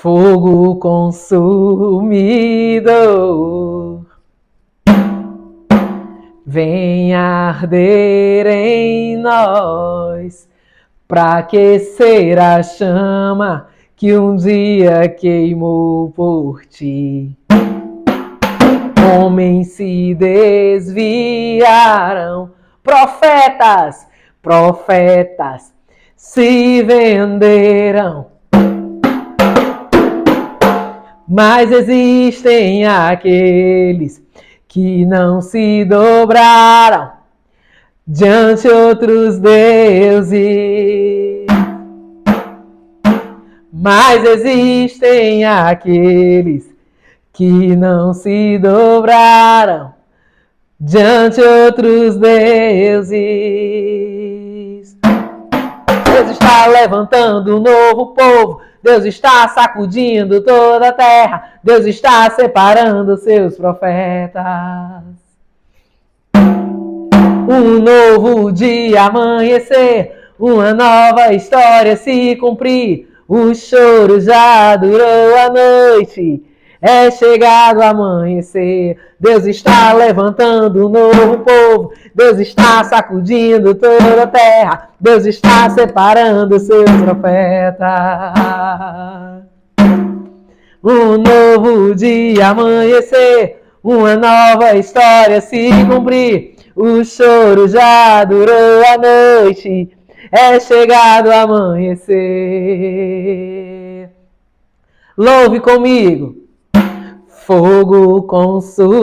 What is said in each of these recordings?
fogo consumidor, vem arder em nós, pra aquecer a chama que um dia queimou por ti. Homens se desviaram, profetas se venderam, mas existem aqueles que não se dobraram diante outros deuses. Mas existem aqueles que não se dobraram diante outros deuses. Deus está levantando um novo povo. Deus está sacudindo toda a terra. Deus está separando seus profetas. Um novo dia amanhecer, uma nova história se cumprir. O choro já durou a noite, é chegado o amanhecer. Deus está levantando um novo povo. Deus está sacudindo toda a terra. Deus está separando seus profetas. Um novo dia amanhecer, uma nova história se cumprir. O choro já durou a noite, é chegado o amanhecer. Louve comigo. Fogo consumidor,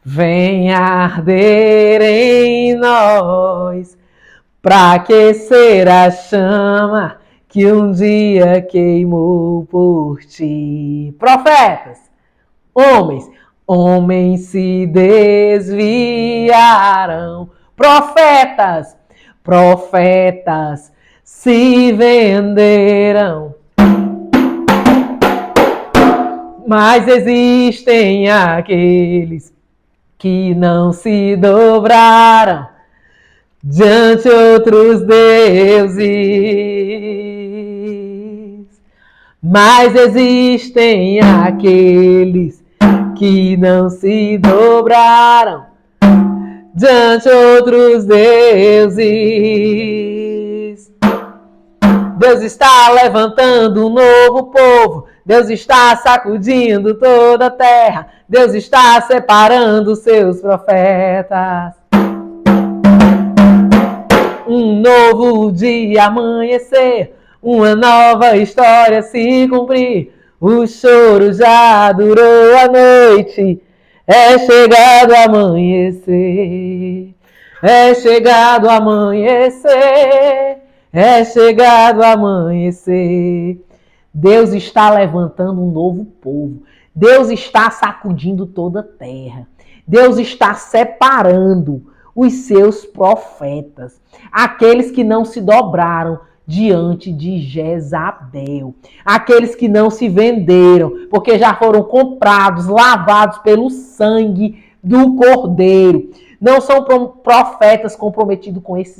vem arder em nós, pra aquecer a chama que um dia queimou por ti. Profetas, homens se desviaram, profetas se venderam, mas existem aqueles que não se dobraram diante outros deuses. Mas existem aqueles que não se dobraram diante outros deuses. Deus está levantando um novo povo. Deus está sacudindo toda a terra. Deus está separando seus profetas. Um novo dia amanhecer, uma nova história se cumprir. O choro já durou a noite, é chegado o amanhecer. É chegado o amanhecer, é chegado o amanhecer. Deus está levantando um novo povo. Deus está sacudindo toda a terra. Deus está separando os seus profetas, aqueles que não se dobraram diante de Jezabel, aqueles que não se venderam, porque já foram comprados, lavados pelo sangue do Cordeiro. Não são profetas comprometidos com esse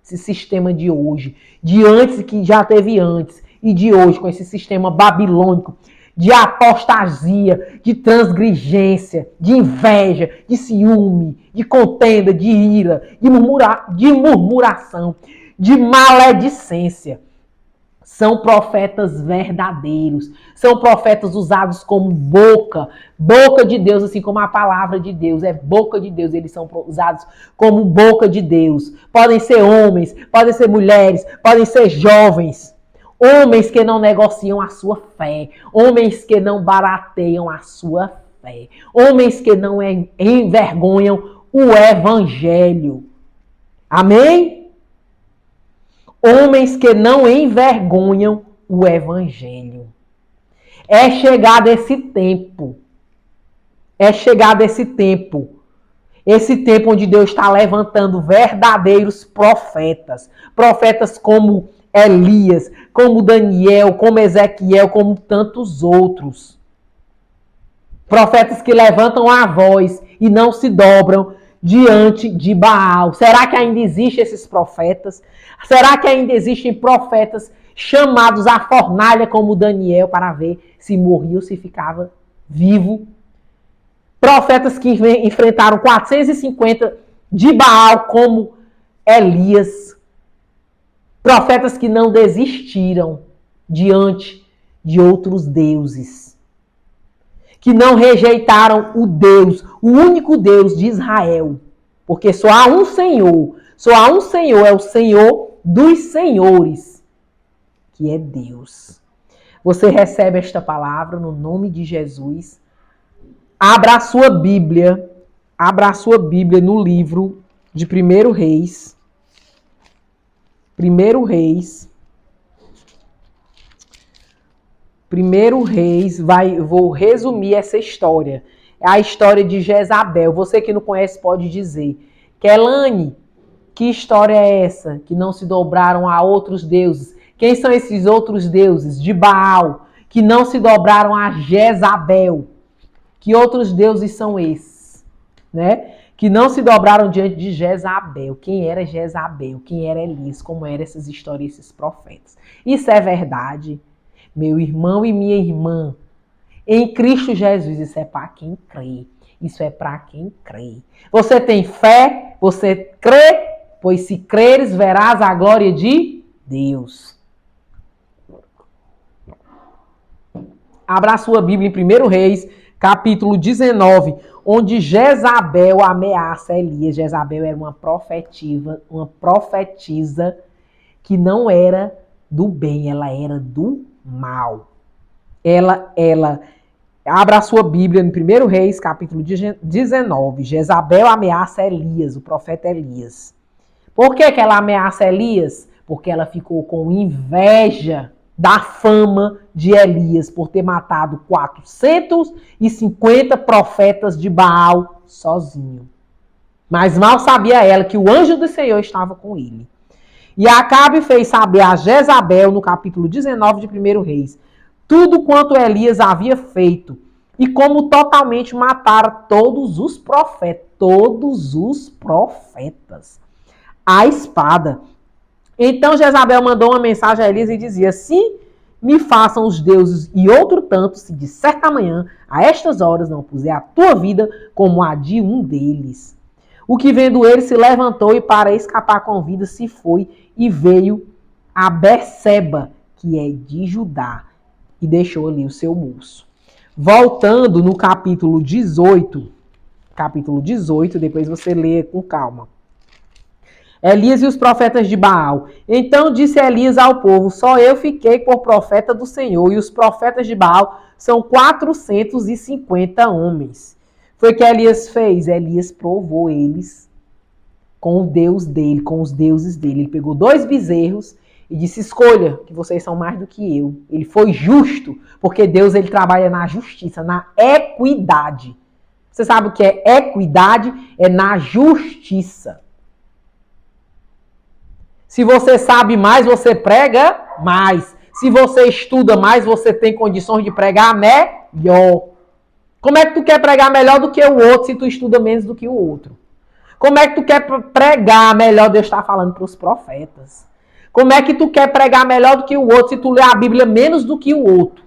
sistema de hoje, de antes, que já teve antes, e de hoje, com esse sistema babilônico, de apostasia, de transgrigência, de inveja, de ciúme, de contenda, de ira, de murmuração, de maledicência. São profetas verdadeiros, são profetas usados como boca de Deus, assim como a palavra de Deus é boca de Deus, eles são usados como boca de Deus. Podem ser homens, podem ser mulheres, podem ser jovens. Homens que não negociam a sua fé. Homens que não barateiam a sua fé. Homens que não envergonham o evangelho. Amém? Homens que não envergonham o evangelho. É chegado esse tempo. É chegado esse tempo. Esse tempo onde Deus está levantando verdadeiros profetas. Profetas como Elias, como Daniel, como Ezequiel, como tantos outros. Profetas que levantam a voz e não se dobram diante de Baal? Será que ainda existem esses profetas? Será que ainda existem profetas chamados à fornalha como Daniel para ver se morria ou se ficava vivo? Profetas que enfrentaram 450 de Baal como Elias. Profetas que não desistiram diante de outros deuses. Que não rejeitaram o Deus, o único Deus de Israel. Porque só há um Senhor. Só há um Senhor, é o Senhor dos senhores, que é Deus. Você recebe esta palavra no nome de Jesus. Abra a sua Bíblia no livro de 1 Reis. 1 Reis, vou resumir essa história. É a história de Jezabel. Você que não conhece pode dizer. Kelane, que história é essa? Que não se dobraram a outros deuses. Quem são esses outros deuses? De Baal, que não se dobraram a Jezabel. Que outros deuses são esses? Né? Que não se dobraram diante de Jezabel. Quem era Jezabel? Quem era Elias? Como eram essas histórias, esses profetas? Isso é verdade. Meu irmão e minha irmã, em Cristo Jesus, isso é para quem crê. Isso é para quem crê. Você tem fé? Você crê? Pois se creres, verás a glória de Deus. Abra a sua Bíblia em 1 Reis, capítulo 19, onde Jezabel ameaça Elias. Jezabel era uma profetisa que não era do bem, ela era do mal. Abra a sua Bíblia em 1 Reis, capítulo 19. Jezabel ameaça Elias, o profeta Elias. Por que ela ameaça Elias? Porque ela ficou com inveja da fama de Elias por ter matado 450 profetas de Baal sozinho. Mas mal sabia ela que o anjo do Senhor estava com ele. E Acabe fez saber a Jezabel, no capítulo 19 de 1 Reis, tudo quanto Elias havia feito, e como totalmente mataram todos os profetas, a espada. Então Jezabel mandou uma mensagem a Elias e dizia: se me façam os deuses e outro tanto, se de certa manhã, a estas horas, não puser a tua vida como a de um deles. O que vendo ele se levantou e para escapar com vida se foi e veio a Berseba, que é de Judá, e deixou ali o seu moço. Voltando no capítulo 18, depois você lê com calma. Elias e os profetas de Baal. Então disse Elias ao povo: só eu fiquei por profeta do Senhor, e os profetas de Baal são 450 homens. Foi o que Elias fez. Elias provou eles com o Deus dele, com os deuses dele. Ele pegou 2 bezerros e disse: escolha, que vocês são mais do que eu. Ele foi justo, porque Deus ele trabalha na justiça, na equidade. Você sabe o que é equidade? É na justiça. Se você sabe mais, você prega mais. Se você estuda mais, você tem condições de pregar melhor. Como é que tu quer pregar melhor do que o outro se tu estuda menos do que o outro? Como é que tu quer pregar melhor? Deus está falando para os profetas. Como é que tu quer pregar melhor do que o outro se tu lê a Bíblia menos do que o outro?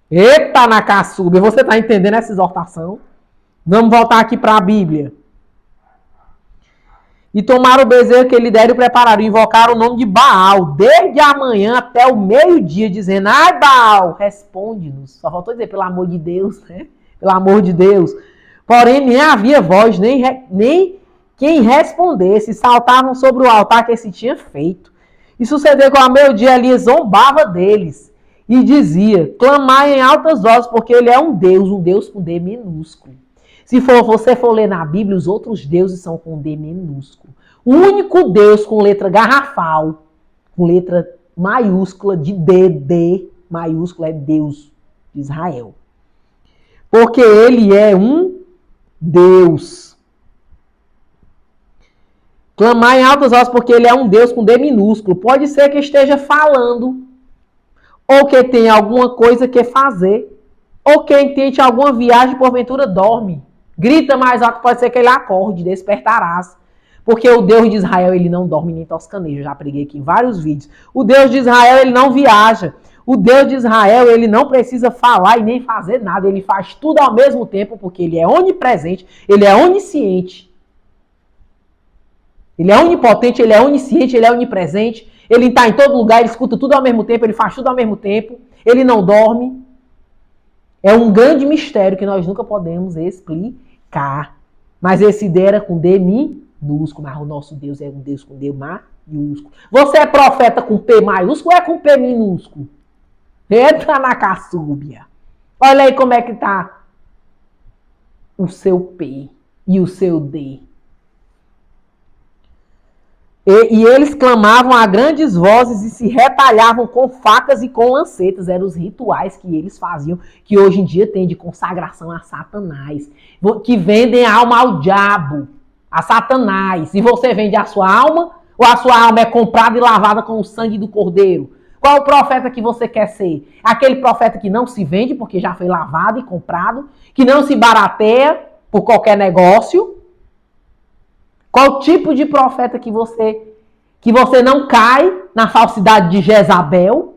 Eita, na caçuba, você está entendendo essa exortação? Vamos voltar aqui para a Bíblia. E tomaram o bezerro que ele deram e prepararam. Invocaram o nome de Baal, desde a manhã até o meio-dia, dizendo: ai, Baal, responde-nos. Só faltou dizer, pelo amor de Deus, né? Pelo amor de Deus. Porém, nem havia voz, nem quem respondesse. Saltavam sobre o altar que se tinha feito. E sucedeu que ao meio-dia Elias zombava deles. E dizia: clamai em altas vozes, porque ele é um Deus com D minúsculo. Se você for ler na Bíblia, os outros deuses são com D minúsculo. O único Deus com letra garrafal, com letra maiúscula de D maiúscula, é Deus de Israel. Porque ele é um Deus. Clamar em altas vozes, porque ele é um Deus com D minúsculo. Pode ser que esteja falando, ou que tenha alguma coisa que fazer, ou quem tente alguma viagem, porventura dorme. Grita mais alto, pode ser que ele acorde, despertarás. Porque o Deus de Israel, ele não dorme nem toscaneja. Eu já preguei aqui em vários vídeos. O Deus de Israel, ele não viaja. O Deus de Israel, ele não precisa falar e nem fazer nada. Ele faz tudo ao mesmo tempo, porque ele é onipresente, ele é onisciente. Ele é onipotente, ele é onisciente, ele é onipresente. Ele está em todo lugar, ele escuta tudo ao mesmo tempo, ele faz tudo ao mesmo tempo. Ele não dorme. É um grande mistério que nós nunca podemos explicar. Mas esse D era com D minúsculo, mas o nosso Deus é um Deus com D maiúsculo. Você é profeta com P maiúsculo ou é com P minúsculo? Entra na caçúbia. Olha aí como é que tá o seu P e o seu D. E eles clamavam a grandes vozes e se retalhavam com facas e com lancetas. Eram os rituais que eles faziam, que hoje em dia tem de consagração a Satanás. Que vendem a alma ao diabo, a Satanás. E você vende a sua alma, ou a sua alma é comprada e lavada com o sangue do Cordeiro? Qual o profeta que você quer ser? Aquele profeta que não se vende, porque já foi lavado e comprado, que não se barateia por qualquer negócio? Qual tipo de profeta que você não cai na falsidade de Jezabel,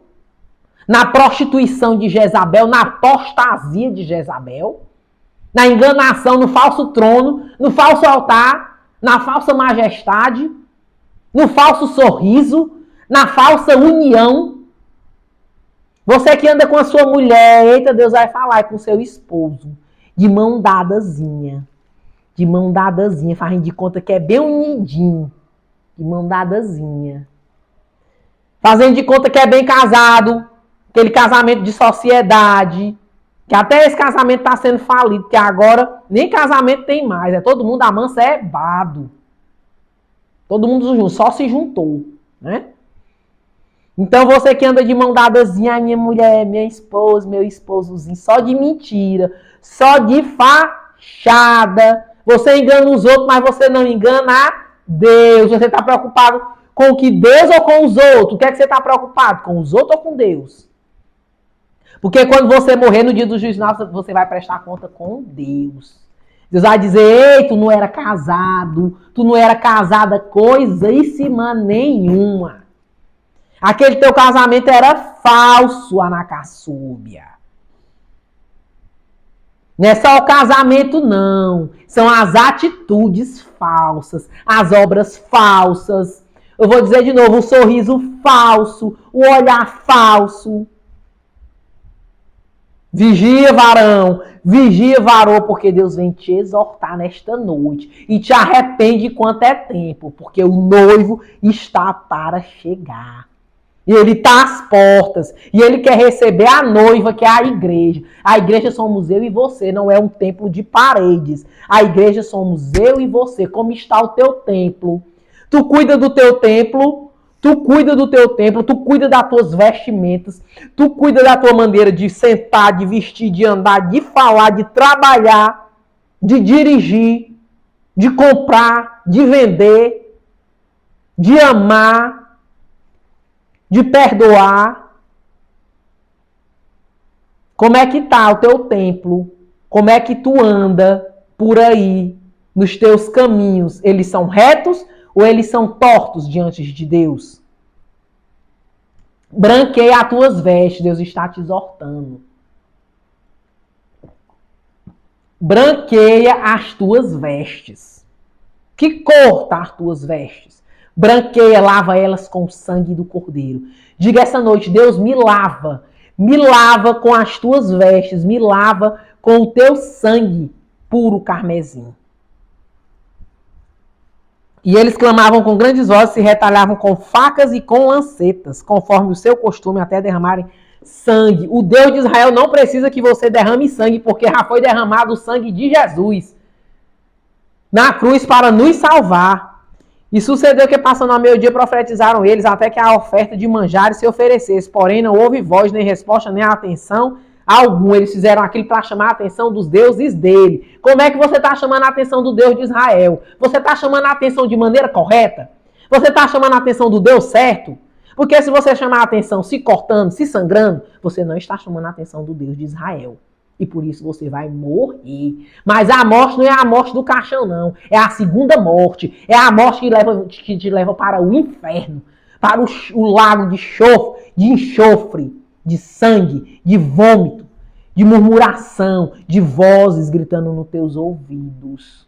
na prostituição de Jezabel, na apostasia de Jezabel, na enganação, no falso trono, no falso altar, na falsa majestade, no falso sorriso, na falsa união? Você que anda com a sua mulher, eita, Deus vai falar com seu esposo, de mão dadazinha. De mão dadazinha, fazendo de conta que é bem unidinho. De mão dadazinha. Fazendo de conta que é bem casado. Aquele casamento de sociedade. Que até esse casamento está sendo falido. Que agora nem casamento tem mais. É todo mundo amancebado. Todo mundo só se juntou. Né? Então você que anda de mão dadazinha, minha mulher, minha esposa, meu esposozinho. Só de mentira. Só de fachada. Você engana os outros, mas você não engana a Deus. Você está preocupado com o que Deus ou com os outros? O que é que você está preocupado? Com os outros ou com Deus? Porque quando você morrer no dia do juízo, você vai prestar conta com Deus. Deus vai dizer, ei, tu não era casado, tu não era casada coisíssima nenhuma. Aquele teu casamento era falso, Anacassúbia. Não é só o casamento, não. São as atitudes falsas, as obras falsas. Eu vou dizer de novo, o sorriso falso, o olhar falso. Vigia, varão, vigia, varô, porque Deus vem te exortar nesta noite. E te arrepende enquanto é tempo, porque o noivo está para chegar. E ele está às portas. E ele quer receber a noiva, que é a igreja. A igreja somos eu e você, não é um templo de paredes. A igreja somos eu e você. Como está o teu templo? Tu cuida do teu templo, tu cuida do teu templo, tu cuida das tuas vestimentas, tu cuida da tua maneira de sentar, de vestir, de andar, de falar, de trabalhar, de dirigir, de comprar, de vender, de amar, de perdoar. Como é que tá o teu templo? Como é que tu anda por aí nos teus caminhos? Eles são retos ou eles são tortos diante de Deus? Branqueia as tuas vestes, Deus está te exortando. Branqueia as tuas vestes. Que cor tá as tuas vestes? Branqueia, lava elas com o sangue do Cordeiro. Diga essa noite, Deus, me lava com as tuas vestes, me lava com o teu sangue puro carmesim. E eles clamavam com grandes vozes, se retalhavam com facas e com lancetas, conforme o seu costume, até derramarem sangue. O Deus de Israel não precisa que você derrame sangue, porque já foi derramado o sangue de Jesus na cruz para nos salvar. E sucedeu que, passando ao meio-dia, profetizaram eles, até que a oferta de manjares se oferecesse. Porém, não houve voz, nem resposta, nem atenção algum. Eles fizeram aquilo para chamar a atenção dos deuses dele. Como é que você está chamando a atenção do Deus de Israel? Você está chamando a atenção de maneira correta? Você está chamando a atenção do Deus certo? Porque se você chamar a atenção se cortando, se sangrando, você não está chamando a atenção do Deus de Israel. E por isso você vai morrer. Mas a morte não é a morte do caixão, não. É a segunda morte. É a morte que te leva para o inferno. Para o lago de enxofre, de sangue, de vômito, de murmuração, de vozes gritando nos teus ouvidos.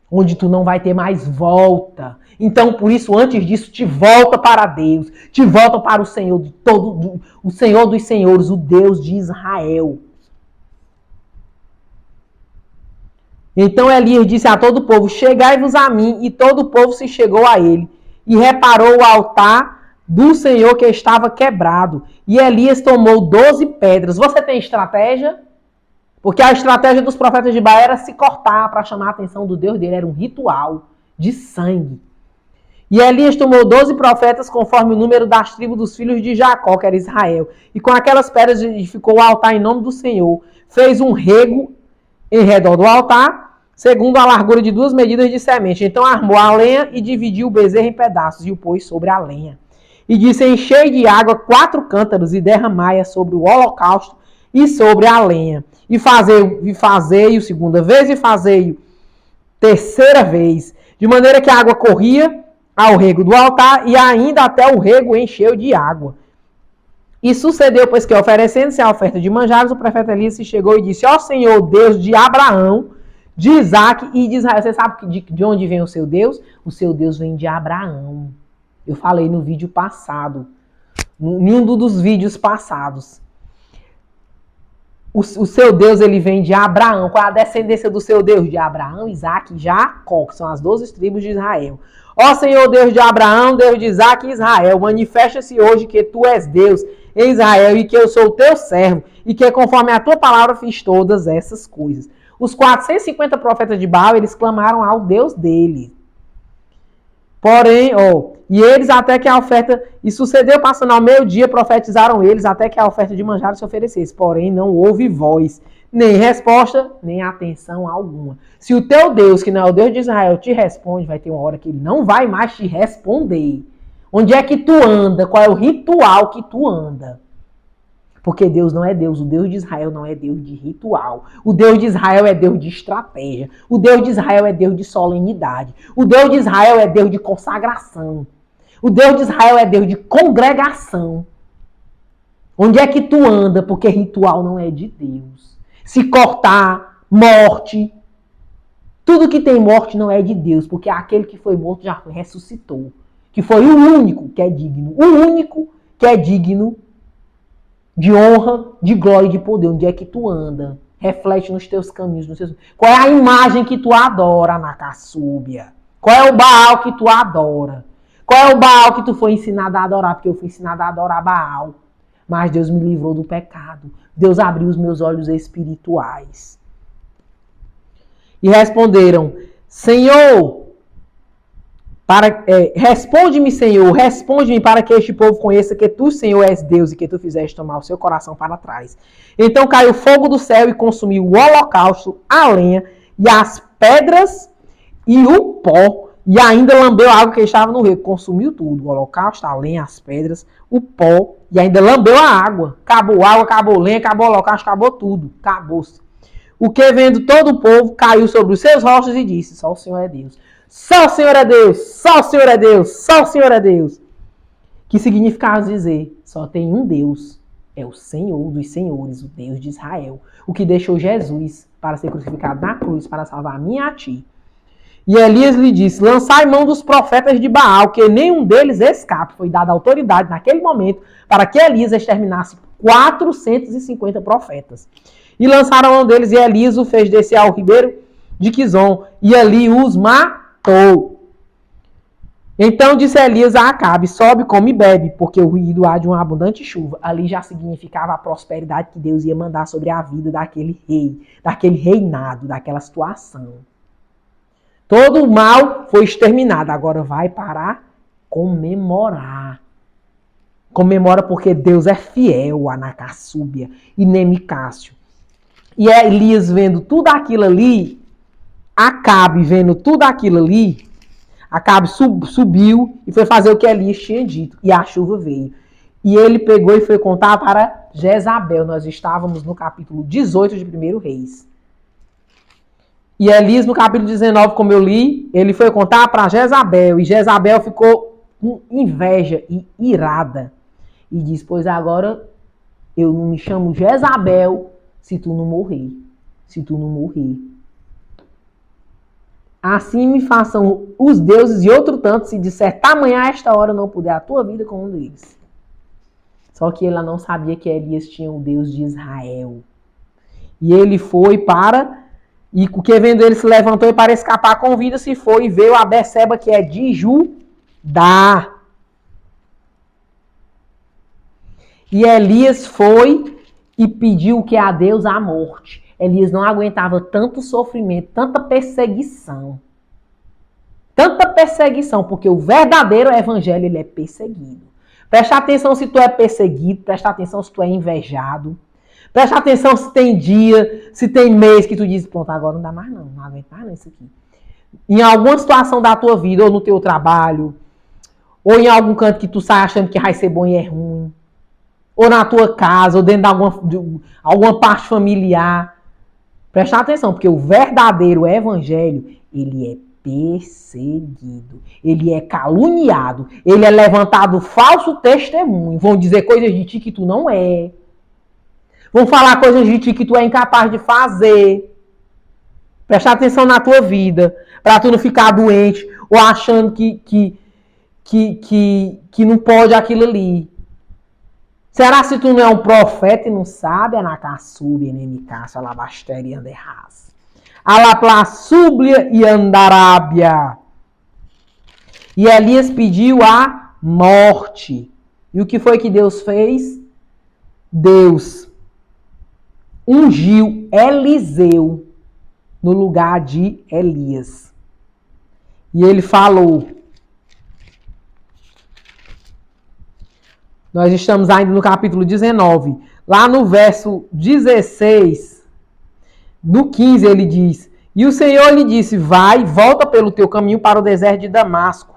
Onde tu não vai ter mais volta. Então, por isso, antes disso, te volta para Deus. Te volta para o Senhor o Senhor dos Senhores, o Deus de Israel. Então Elias disse a todo o povo: chegai-vos a mim. E todo o povo se chegou a ele. E reparou o altar do Senhor que estava quebrado. E Elias tomou 12 pedras. Você tem estratégia? Porque a estratégia dos profetas de Baal era se cortar para chamar a atenção do Deus dele. Era um ritual de sangue. E Elias tomou 12 profetas conforme o número das tribos dos filhos de Jacó, que era Israel. E com aquelas pedras edificou o altar em nome do Senhor. Fez um rego em redor do altar, segundo a largura de 2 medidas de semente. Então armou a lenha e dividiu o bezerro em pedaços e o pôs sobre a lenha. E disse: enchei de água 4 cântaros e derramai-a sobre o holocausto e sobre a lenha. E fazei-o segunda vez e fazei-o terceira vez. De maneira que a água corria ao rego do altar e ainda até o rego encheu de água. E sucedeu, pois que oferecendo-se a oferta de manjares, o profeta Elias se chegou e disse: ó Senhor, Deus de Abraão, de Isaac e de Israel. Você sabe de onde vem o seu Deus? O seu Deus vem de Abraão. Eu falei no vídeo passado, em um dos vídeos passados. O seu Deus, ele vem de Abraão. Qual é a descendência do seu Deus? De Abraão, Isaac e Jacó, que são as 12 tribos de Israel. Ó Senhor, Deus de Abraão, Deus de Isaac e Israel, manifesta-se hoje que tu és Deus em Israel e que eu sou o teu servo e que conforme a tua palavra fiz todas essas coisas. Os 450 profetas de Baal, eles clamaram ao Deus dele. Porém, e eles até que a oferta, e sucedeu passando ao meio-dia, profetizaram eles até que a oferta de manjar se oferecesse. Porém, não houve voz, nem resposta, nem atenção alguma. Se o teu Deus, que não é o Deus de Israel, te responde, vai ter uma hora que ele não vai mais te responder. Onde é que tu anda? Qual é o ritual que tu anda? Porque Deus não é Deus. O Deus de Israel não é Deus de ritual. O Deus de Israel é Deus de estratégia. O Deus de Israel é Deus de solenidade. O Deus de Israel é Deus de consagração. O Deus de Israel é Deus de congregação. Onde é que tu anda? Porque ritual não é de Deus. Se cortar, morte. Tudo que tem morte não é de Deus. Porque aquele que foi morto já ressuscitou. Que foi o único que é digno. O único que é digno de honra, de glória e de poder. Onde é que tu anda? Reflete nos teus caminhos. Qual é a imagem que tu adora na caçúbia? Qual é o Baal que tu adora? Qual é o Baal que tu foi ensinado a adorar? Porque eu fui ensinado a adorar Baal. Mas Deus me livrou do pecado. Deus abriu os meus olhos espirituais. E responderam: Senhor, responde-me, Senhor, responde-me para que este povo conheça que tu, Senhor, és Deus e que tu fizeste tomar o seu coração para trás. Então caiu fogo do céu e consumiu o holocausto, a lenha e as pedras e o pó, e ainda lambeu a água que estava no rio. Consumiu tudo, o holocausto, a lenha, as pedras, o pó, e ainda lambeu a água. Acabou a água, acabou a lenha, acabou o holocausto, acabou tudo. Acabou-se. O que vendo todo o povo caiu sobre os seus rostos e disse: só o Senhor é Deus. Só o Senhor é Deus, só o Senhor é Deus, só o Senhor é Deus. Que significava dizer: só tem um Deus, é o Senhor dos senhores, o Deus de Israel. O que deixou Jesus para ser crucificado na cruz, para salvar a mim e a ti. E Elias lhe disse: lançai mão dos profetas de Baal, que nenhum deles escape. Foi dada autoridade naquele momento para que Elias exterminasse 450 profetas. E lançaram a mão deles, e Elias o fez descer ao ribeiro de Quizon, e ali os matou. Então disse Elias a Acabe: sobe, come e bebe, porque o ruído há de uma abundante chuva. Ali já significava a prosperidade que Deus ia mandar sobre a vida daquele rei, daquele reinado, daquela situação. Todo o mal foi exterminado. Agora vai para comemorar. Comemora porque Deus é fiel a Anacassúbia e Nemicácio. E Elias vendo tudo aquilo ali, Acabe vendo tudo aquilo ali, Acabe subiu e foi fazer o que Elias tinha dito. E a chuva veio. E ele pegou e foi contar para Jezabel. Nós estávamos no capítulo 18 de 1 Reis. E Elias, no capítulo 19, como eu li, ele foi contar para Jezabel. E Jezabel ficou com inveja e irada. E diz, pois agora eu não me chamo Jezabel se tu não morrer. Se tu não morrer. Assim me façam os deuses e outro tanto, se disser tamanha a esta hora não puder a tua vida com um deles. Só que ela não sabia que Elias tinha o Deus de Israel. E ele foi para... E o que vendo ele se levantou e para escapar com vida se foi e veio a Beceba, que é de Judá. E Elias foi e pediu que a Deus a morte. Elias não aguentava tanto sofrimento, tanta perseguição. Tanta perseguição, porque o verdadeiro evangelho ele é perseguido. Presta atenção se tu é perseguido, presta atenção se tu é invejado. Presta atenção se tem dia, se tem mês que tu diz, pronto, agora não dá mais não aguento mais não isso aqui. Em alguma situação da tua vida, ou no teu trabalho, ou em algum canto que tu sai achando que vai ser bom e é ruim, ou na tua casa, ou dentro de alguma parte familiar. Presta atenção, porque o verdadeiro evangelho, ele é perseguido, ele é caluniado, ele é levantado falso testemunho, vão dizer coisas de ti que tu não é. Vão falar coisas de ti que tu é incapaz de fazer. Prestar atenção na tua vida. Para tu não ficar doente. Ou achando que não pode aquilo ali. Será se tu não é um profeta e não sabe? Anacassube, enemicaça, alabaster e anderras. Alaplaçúblia e andarábia. E Elias pediu a morte. E o que foi que Deus fez? Deus ungiu Eliseu no lugar de Elias. E ele falou. Nós estamos ainda no capítulo 19. Lá no verso 16, no 15 ele diz, e o Senhor lhe disse, vai, volta pelo teu caminho para o deserto de Damasco.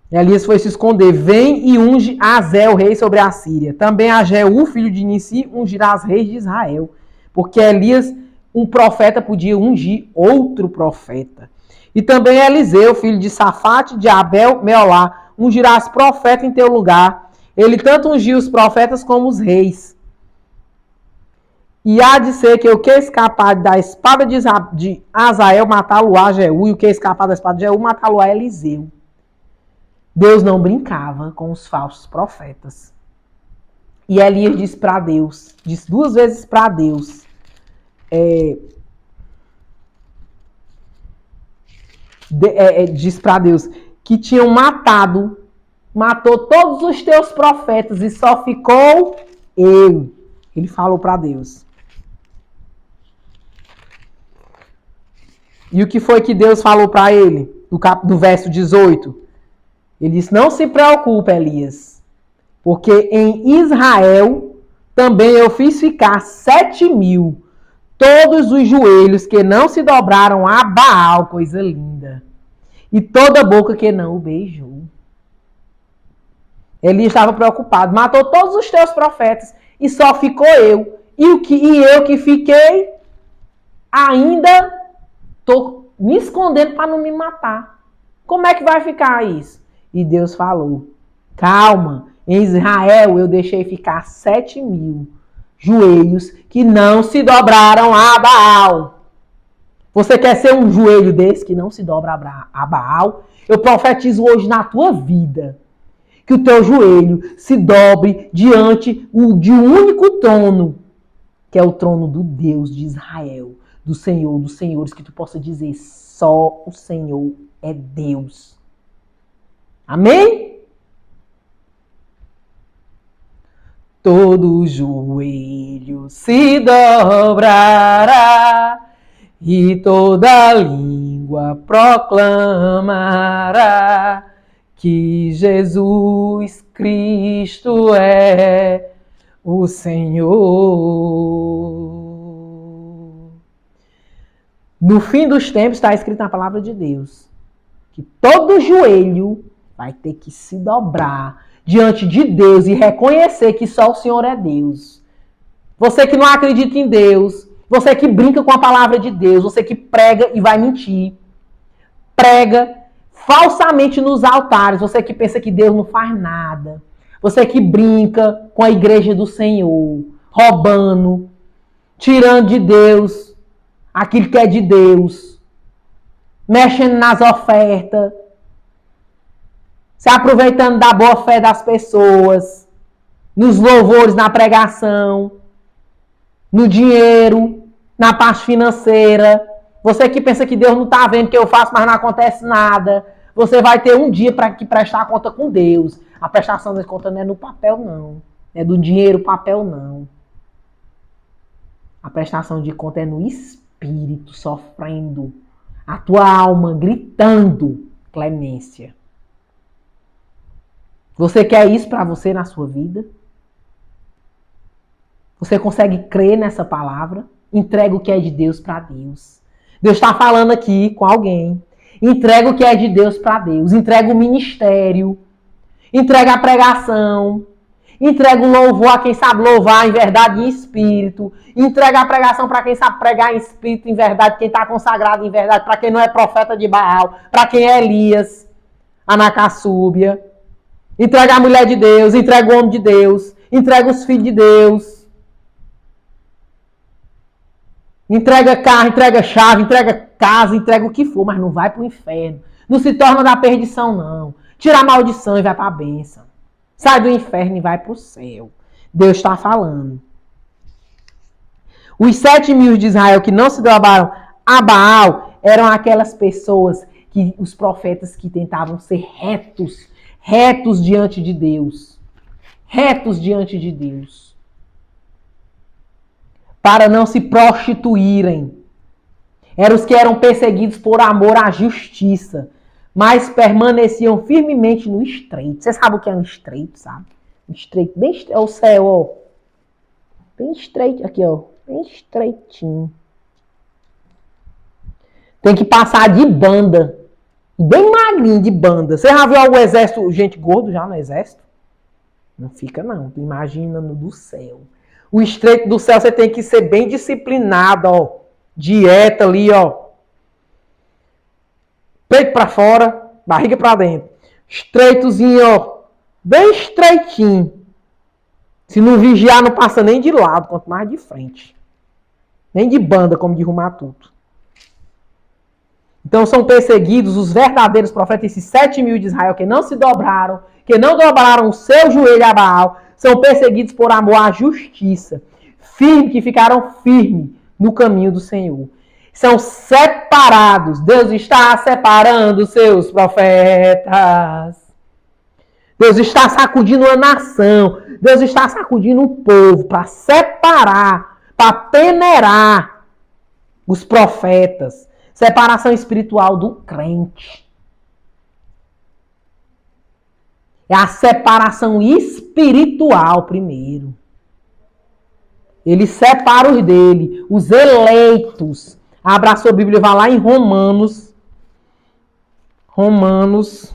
Elias foi se esconder. Vem e unge Azel, rei sobre a Síria. Também a Jeú, filho de Nissi, ungirá os reis de Israel. Porque Elias, um profeta, podia ungir outro profeta. E também Eliseu, filho de Safate, de Abel, Meolá, ungirá os profetas em teu lugar. Ele tanto ungiu os profetas como os reis. E há de ser que o que escapar da espada de Azael, matá-lo-á Jeú, e o que escapar da espada de Jeú, matá-lo-á Eliseu. Deus não brincava com os falsos profetas. E Elias disse para Deus, disse 2 vezes para Deus, disse para Deus que tinham matou todos os teus profetas e só ficou eu. Ele falou para Deus. E o que foi que Deus falou para ele? No verso 18. Ele disse, não se preocupe, Elias, porque em Israel também eu fiz ficar 7.000, todos os joelhos que não se dobraram a Baal, coisa linda, e toda boca que não o beijou. Elias estava preocupado, matou todos os teus profetas e só ficou eu. E eu que fiquei, ainda estou me escondendo para não me matar. Como é que vai ficar isso? E Deus falou, calma, em Israel eu deixei ficar 7.000 joelhos que não se dobraram a Baal. Você quer ser um joelho desse que não se dobra a Baal? Eu profetizo hoje na tua vida que o teu joelho se dobre diante de um único trono, que é o trono do Deus de Israel, do Senhor dos Senhores, que tu possa dizer, só o Senhor é Deus. Amém? Todo joelho se dobrará e toda língua proclamará que Jesus Cristo é o Senhor. No fim dos tempos está escrito na palavra de Deus que todo joelho vai ter que se dobrar diante de Deus e reconhecer que só o Senhor é Deus. Você que não acredita em Deus, você que brinca com a palavra de Deus, você que prega e vai mentir, prega falsamente nos altares, você que pensa que Deus não faz nada, você que brinca com a igreja do Senhor, roubando, tirando de Deus aquilo que é de Deus, mexendo nas ofertas, se aproveitando da boa fé das pessoas, nos louvores, na pregação, no dinheiro, na parte financeira. Você que pensa que Deus não está vendo o que eu faço, mas não acontece nada. Você vai ter um dia para prestar conta com Deus. A prestação de conta não é no papel, não. É do dinheiro, papel, não. A prestação de conta é no espírito, sofrendo. A tua alma gritando clemência. Você quer isso para você na sua vida? Você consegue crer nessa palavra? Entrega o que é de Deus para Deus. Deus está falando aqui com alguém. Entrega o que é de Deus para Deus. Entrega o ministério. Entrega a pregação. Entrega o louvor a quem sabe louvar em verdade e em espírito. Entrega a pregação para quem sabe pregar em espírito, em verdade, quem está consagrado em verdade, para quem não é profeta de Baal, para quem é Elias, Anacassúbia. Entrega a mulher de Deus, entrega o homem de Deus, entrega os filhos de Deus. Entrega carro, entrega chave, entrega casa, entrega o que for, mas não vai para o inferno. Não se torna da perdição, não. Tira a maldição e vai para a bênção. Sai do inferno e vai para o céu. Deus está falando. Os 7.000 de Israel que não se dobraram a Baal eram aquelas pessoas, que os profetas que tentavam ser retos diante de Deus. Retos diante de Deus. Para não se prostituírem. Eram os que eram perseguidos por amor à justiça, mas permaneciam firmemente no estreito. Você sabe o que é um estreito, sabe? Um estreito, bem estreito. É o céu, ó. Bem estreito, aqui, ó. Bem estreitinho. Tem que passar de banda. Bem magrinho de banda. Você já viu algum exército, gente gordo já no exército? Não fica, não. Tu imagina no do céu. O estreito do céu você tem que ser bem disciplinado, ó. Dieta ali, ó. Peito pra fora, barriga pra dentro. Estreitozinho, ó. Bem estreitinho. Se não vigiar, não passa nem de lado, quanto mais de frente. Nem de banda, como de Rumatuto. Então são perseguidos os verdadeiros profetas, esses 7.000 de Israel que não se dobraram, que não dobraram o seu joelho a Baal, são perseguidos por amor à justiça. Firmes, que ficaram firmes no caminho do Senhor. São separados. Deus está separando os seus profetas. Deus está sacudindo a nação. Deus está sacudindo o povo para separar, para peneirar os profetas. Separação espiritual do crente. É a separação espiritual primeiro. Ele separa os dele, os eleitos. Abra a sua Bíblia e vá lá em Romanos. Romanos.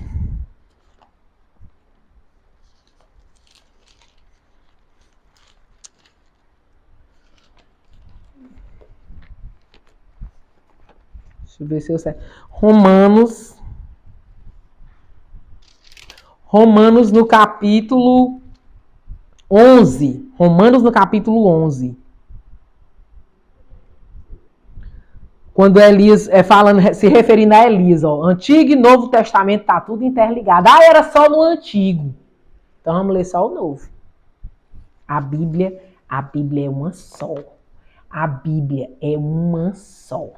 Deixa eu ver se eu sei. Romanos no capítulo 11. Romanos no capítulo 11. Quando Elias falando, se referindo a Elias, ó, Antigo e Novo Testamento tá tudo interligado. Ah, era só no Antigo. Então vamos ler só o Novo. A Bíblia é uma só. A Bíblia é uma só.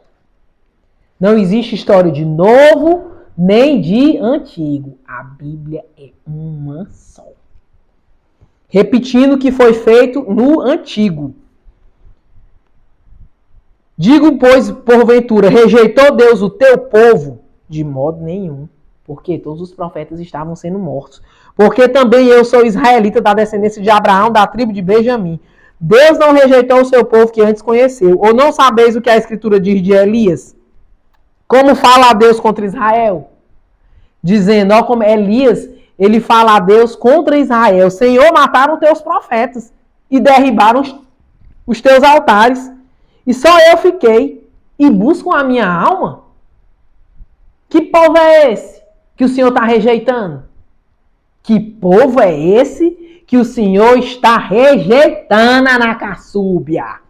Não existe história de Novo nem de Antigo. A Bíblia é uma só. Repetindo o que foi feito no Antigo. Digo, pois, porventura, rejeitou Deus o teu povo? De modo nenhum. Porque todos os profetas estavam sendo mortos. Porque também eu sou israelita da descendência de Abraão, da tribo de Benjamim. Deus não rejeitou o seu povo que antes conheceu. Ou não sabeis o que a Escritura diz de Elias? Como fala a Deus contra Israel? Dizendo, ó, como Elias ele fala a Deus contra Israel: Senhor, mataram teus profetas e derribaram os teus altares. E só eu fiquei e buscam a minha alma? Que povo é esse que o Senhor está rejeitando? Que povo é esse que o Senhor está rejeitando, Anacaçúbia?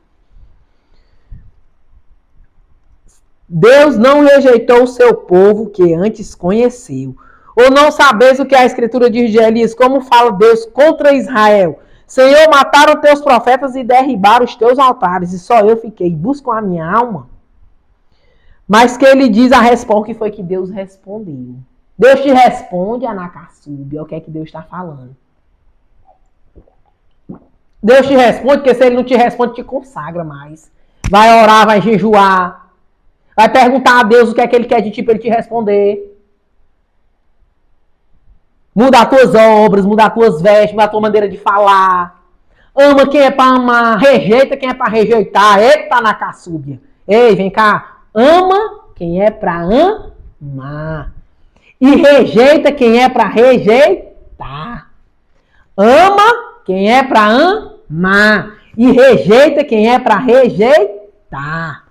Deus não rejeitou o seu povo que antes conheceu. Ou não sabeis o que a Escritura diz de Elias? Como fala Deus contra Israel? Senhor, mataram teus profetas e derribaram os teus altares, e só eu fiquei. Buscam a minha alma? Mas que ele diz a resposta, o que foi que Deus respondeu? Deus te responde, Anacaçúbia, o que é que Deus está falando? Deus te responde, porque se ele não te responde, te consagra mais. Vai orar, vai jejuar. Vai perguntar a Deus o que é que ele quer de ti para ele te responder. Muda as tuas obras, muda as tuas vestes, muda a tua maneira de falar. Ama quem é para amar, rejeita quem é para rejeitar. Eita, Anacaçúbia. Ei, vem cá. Ama quem é para amar. E rejeita quem é para rejeitar. Ama quem é para amar. E rejeita quem é para rejeitar.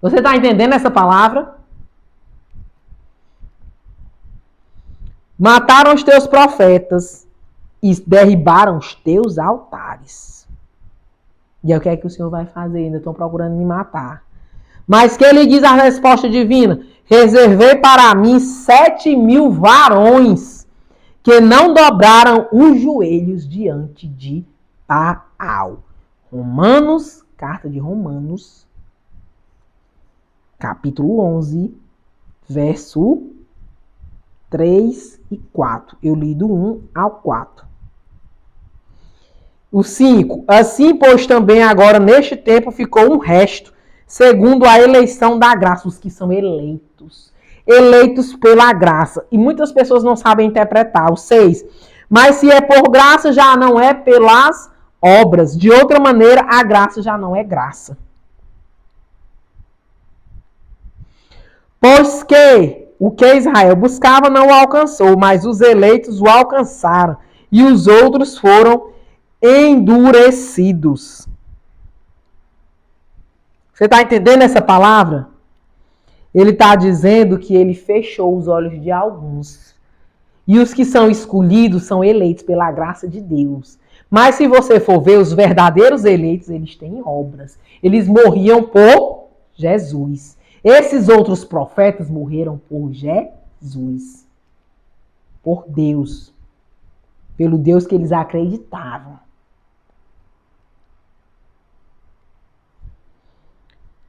Você está entendendo essa palavra? Mataram os teus profetas e derribaram os teus altares. E é o que é que o Senhor vai fazer? Ainda estão procurando me matar. Mas que ele diz a resposta divina: reservei para mim 7.000 varões que não dobraram os joelhos diante de Baal. Romanos, carta de Romanos, capítulo 11, verso 3 e 4. Eu li do 1 ao 4. O 5. Assim, pois também agora neste tempo ficou um resto, segundo a eleição da graça, os que são eleitos. Eleitos pela graça. E muitas pessoas não sabem interpretar. O 6. Mas se é por graça, já não é pelas obras. De outra maneira, a graça já não é graça. Pois que o que Israel buscava não o alcançou, mas os eleitos o alcançaram, e os outros foram endurecidos. Você está entendendo essa palavra? Ele está dizendo que ele fechou os olhos de alguns. E os que são escolhidos são eleitos pela graça de Deus. Mas se você for ver os verdadeiros eleitos, eles têm obras. Eles morriam por Jesus. Esses outros profetas morreram por Jesus. Por Deus. Pelo Deus que eles acreditavam.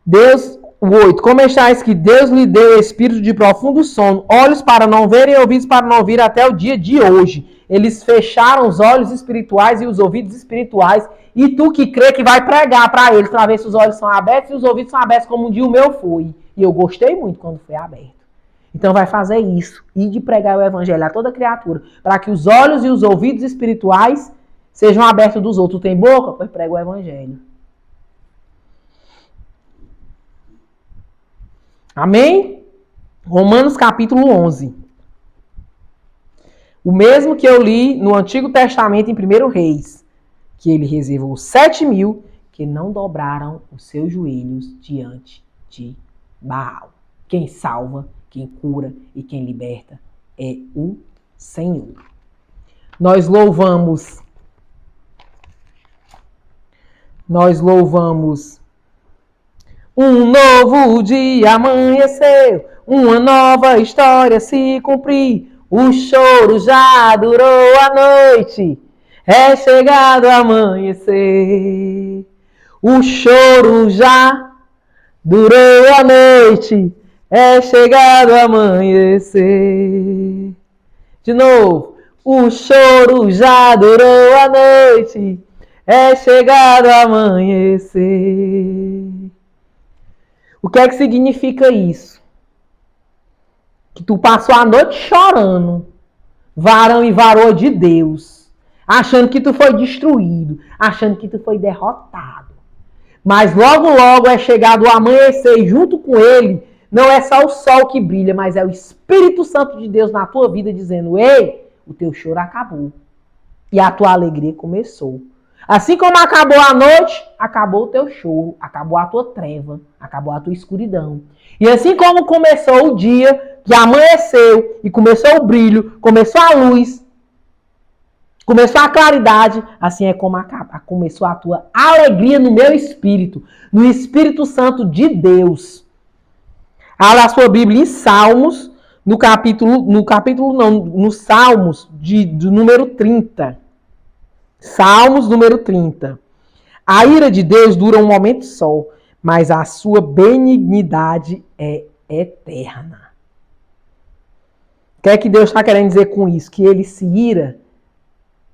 Deus, o 8. Como está escrito que Deus lhe deu espírito de profundo sono, olhos para não verem e ouvidos para não ouvir até o dia de hoje. Eles fecharam os olhos espirituais e os ouvidos espirituais. E tu que crê que vai pregar para eles, para ver se os olhos são abertos e os ouvidos são abertos, como um dia o meu foi. E eu gostei muito quando foi aberto. Então vai fazer isso. E de pregar o evangelho a toda criatura. Para que os olhos e os ouvidos espirituais sejam abertos dos outros. Tem boca? Pois prega o evangelho. Amém? Romanos capítulo 11. O mesmo que eu li no Antigo Testamento em 1 Reis. Que ele reservou 7.000 que não dobraram os seus joelhos diante de Baal. Quem salva, quem cura e quem liberta é o Senhor. Nós louvamos um novo dia amanheceu, uma nova história se cumprir. O choro já durou a noite, é chegado a amanhecer. O choro já durou a noite, é chegado a amanhecer. De novo. O choro já durou a noite, é chegado a amanhecer. O que é que significa isso? Que tu passou a noite chorando, varão e varoa de Deus, achando que tu foi destruído, achando que tu foi derrotado. Mas logo, logo é chegado o amanhecer e junto com ele, Não é só o sol que brilha, mas é o Espírito Santo de Deus na tua vida dizendo: ei, o teu choro acabou. E a tua alegria começou. Assim como acabou a noite, acabou o teu choro, acabou a tua treva, acabou a tua escuridão. E assim como começou o dia, que amanheceu, e começou o brilho, começou a luz, começou a claridade, assim é como começou a tua alegria no meu espírito, no Espírito Santo de Deus. Abra a sua Bíblia em Salmos, no Salmos do número 30. Salmos número 30. A ira de Deus dura um momento só, mas a sua benignidade é eterna. O que é que Deus está querendo dizer com isso? Que ele se ira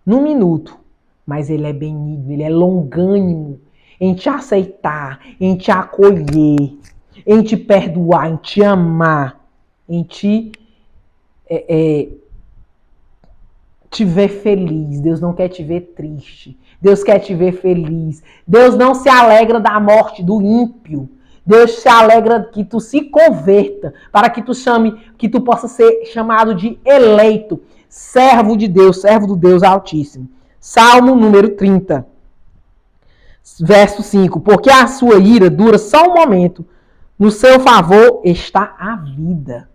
num minuto, mas ele é benigno, ele é longânimo em te aceitar, em te acolher, em te perdoar, em te amar, em te ver feliz. Deus não quer te ver triste. Deus quer te ver feliz. Deus não se alegra da morte do ímpio. Deus se alegra que tu se converta, para que tu possa ser chamado de eleito, servo de Deus, servo do Deus Altíssimo. Salmo número 30, verso 5. Porque a sua ira dura só um momento, no seu favor está a vida.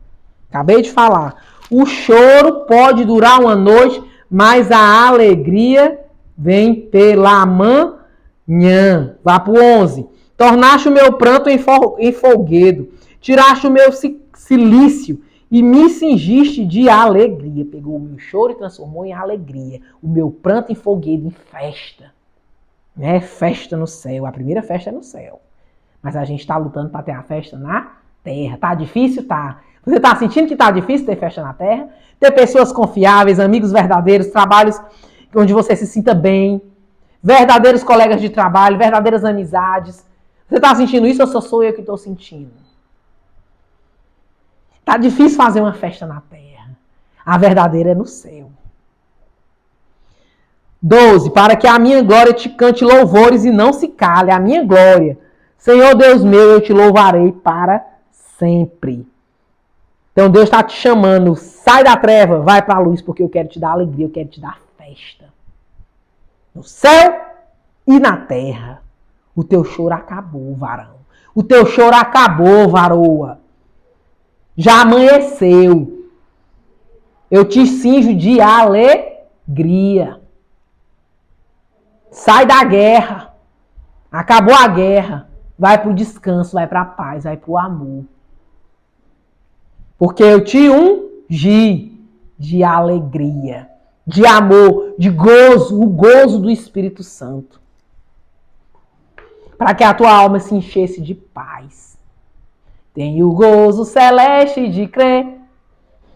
Acabei de falar. O choro pode durar uma noite, mas a alegria vem pela manhã. Vá para o 11. Tornaste o meu pranto em folguedo. Tiraste o meu cilício e me cingiste de alegria. Pegou o meu choro e transformou em alegria. O meu pranto em folguedo, em festa. Né? Festa no céu. A primeira festa é no céu. Mas a gente está lutando para ter a festa na terra. Tá difícil? Tá. Você está sentindo que está difícil ter festa na terra? Ter pessoas confiáveis, amigos verdadeiros, trabalhos onde você se sinta bem, verdadeiros colegas de trabalho, verdadeiras amizades. Você está sentindo isso ou só sou eu que estou sentindo? Está difícil fazer uma festa na terra. A verdadeira é no céu. 12. Para que a minha glória te cante louvores e não se cale. A minha glória. Senhor Deus meu, eu te louvarei para sempre. Então Deus está te chamando. Sai da treva, vai para a luz, porque eu quero te dar alegria, eu quero te dar festa. No céu e na terra. O teu choro acabou, varão. O teu choro acabou, varoa. Já amanheceu. Eu te cinjo de alegria. Sai da guerra. Acabou a guerra. Vai para o descanso, vai para a paz, vai para o amor. Porque eu te ungi de alegria, de amor, de gozo, o gozo do Espírito Santo. Para que a tua alma se enchesse de paz. Tenho o gozo celeste de crer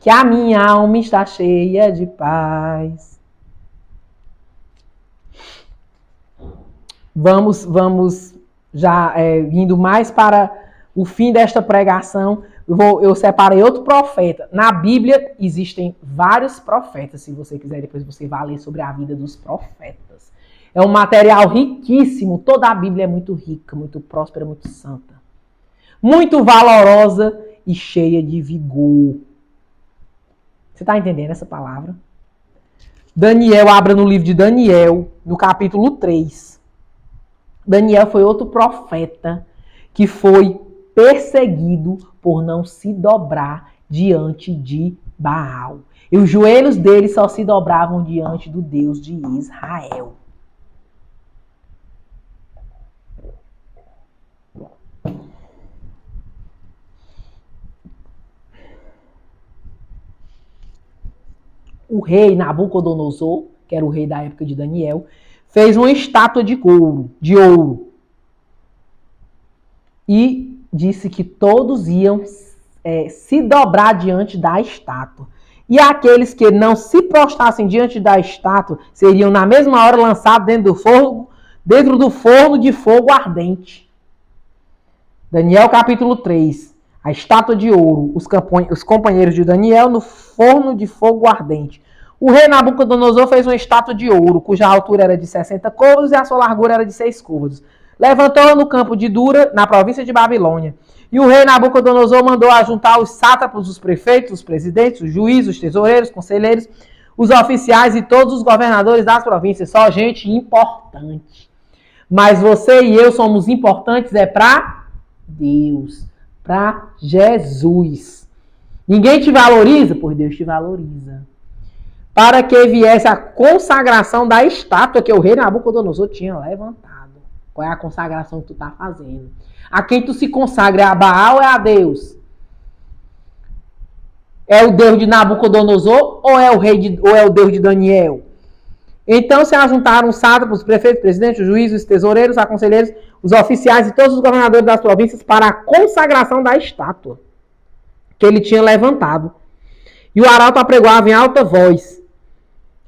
que a minha alma está cheia de paz. Vamos já indo mais para o fim desta pregação. Eu separei outro profeta. Na Bíblia existem vários profetas. Se você quiser, depois você vai ler sobre a vida dos profetas. É um material riquíssimo. Toda a Bíblia é muito rica, muito próspera, muito santa. Muito valorosa e cheia de vigor. Você está entendendo essa palavra? Daniel, abra no livro de Daniel, no capítulo 3. Daniel foi outro profeta que foi perseguido por não se dobrar diante de Baal. E os joelhos dele só se dobravam diante do Deus de Israel. O rei Nabucodonosor, que era o rei da época de Daniel, fez uma estátua de ouro. E disse que todos iam se dobrar diante da estátua. E aqueles que não se prostrassem diante da estátua seriam na mesma hora lançados dentro do forno de fogo ardente. Daniel capítulo 3. A estátua de ouro, os companheiros de Daniel no forno de fogo ardente. O rei Nabucodonosor fez uma estátua de ouro, cuja altura era de 60 côvados e a sua largura era de 6 côvados. Levantou-a no campo de Dura, na província de Babilônia. E o rei Nabucodonosor mandou ajuntar os sátrapas, os prefeitos, os presidentes, os juízes, os tesoureiros, conselheiros, os oficiais e todos os governadores das províncias. Só gente importante. Mas você e eu somos importantes para Deus, para Jesus. Ninguém te valoriza? Pois Deus te valoriza. Para que viesse a consagração da estátua que o rei Nabucodonosor tinha levantado. Qual é a consagração que tu está fazendo? A quem tu se consagra? É a Baal ou é a Deus? É o Deus de Nabucodonosor ou é o Deus de Daniel? Então se ajuntaram os sátrapas, os prefeitos, presidentes, os juízes, os tesoureiros, os conselheiros, os oficiais e todos os governadores das províncias para a consagração da estátua que ele tinha levantado. E o arauto apregoava em alta voz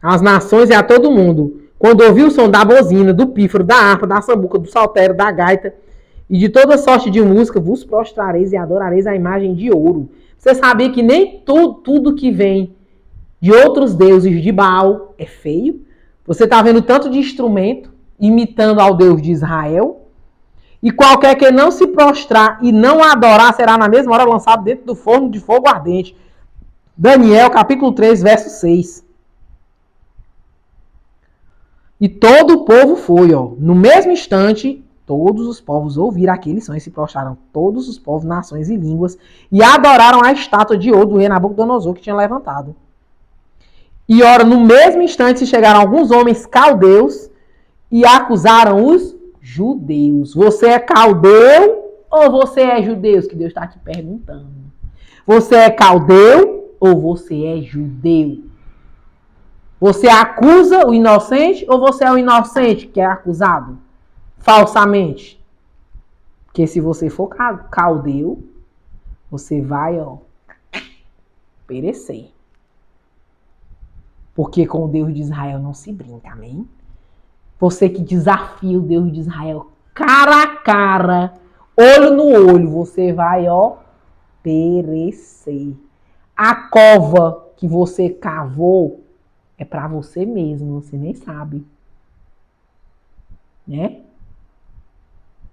às nações e a todo mundo. Quando ouviu o som da bozina, do pífaro, da harpa, da sambuca, do saltério, da gaita e de toda sorte de música, vos prostrareis e adorareis a imagem de ouro. Você sabia que nem tudo que vem de outros deuses de Baal é feio? Você está vendo tanto de instrumento imitando ao Deus de Israel? E qualquer que não se prostrar e não adorar será na mesma hora lançado dentro do forno de fogo ardente. Daniel, capítulo 3, verso 6. E todo o povo foi, ó. No mesmo instante, todos os povos ouviram aqueles sons e se prostraram. Todos os povos, nações e línguas e adoraram a estátua de ouro do rei Nabucodonosor que tinha levantado. E ora, no mesmo instante se chegaram alguns homens caldeus e acusaram os judeus. Você é caldeu ou você é judeu? Que Deus está te perguntando. Você é caldeu ou você é judeu? Você acusa o inocente ou você é o inocente que é acusado falsamente? Porque se você for caldeu, você vai, ó, perecer. Porque com o Deus de Israel não se brinca, amém? Você que desafia o Deus de Israel cara a cara, olho no olho, você vai, ó, perecer. A cova que você cavou é para você mesmo, você nem sabe. Né?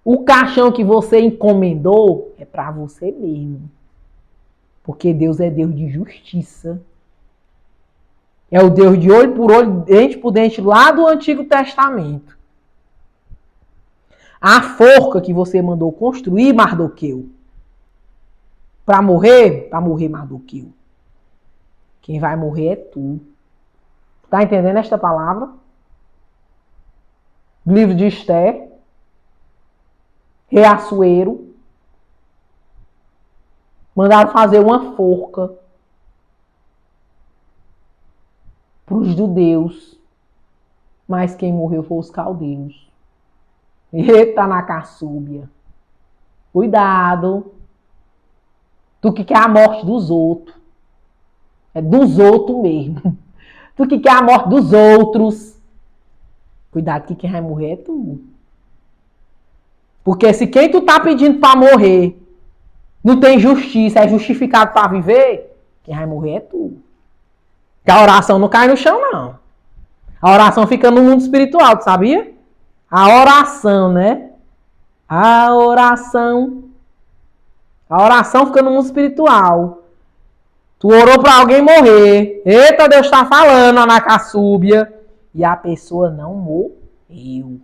O caixão que você encomendou é para você mesmo. Porque Deus é Deus de justiça. É o Deus de olho por olho, dente por dente, lá do Antigo Testamento. A forca que você mandou construir, Mardoqueu, para morrer Mardoqueu. Quem vai morrer é tu. Tá entendendo esta palavra? Livro de Esther, Rei Assuero, mandaram fazer uma forca para os judeus, mas quem morreu foi os caldeus. Eita, na caçúbia. Cuidado. Tu que quer a morte dos outros. É dos outros mesmo. Tu que quer a morte dos outros. Cuidado que quem vai morrer é tu. Porque se quem tu tá pedindo para morrer não tem justiça, é justificado para viver, quem vai morrer é tu. Que a oração não cai no chão, não. A oração fica no mundo espiritual, tu sabia? A oração, né? A oração fica no mundo espiritual. Tu orou para alguém morrer. Eita, Deus está falando na caçúbia. E a pessoa não morreu.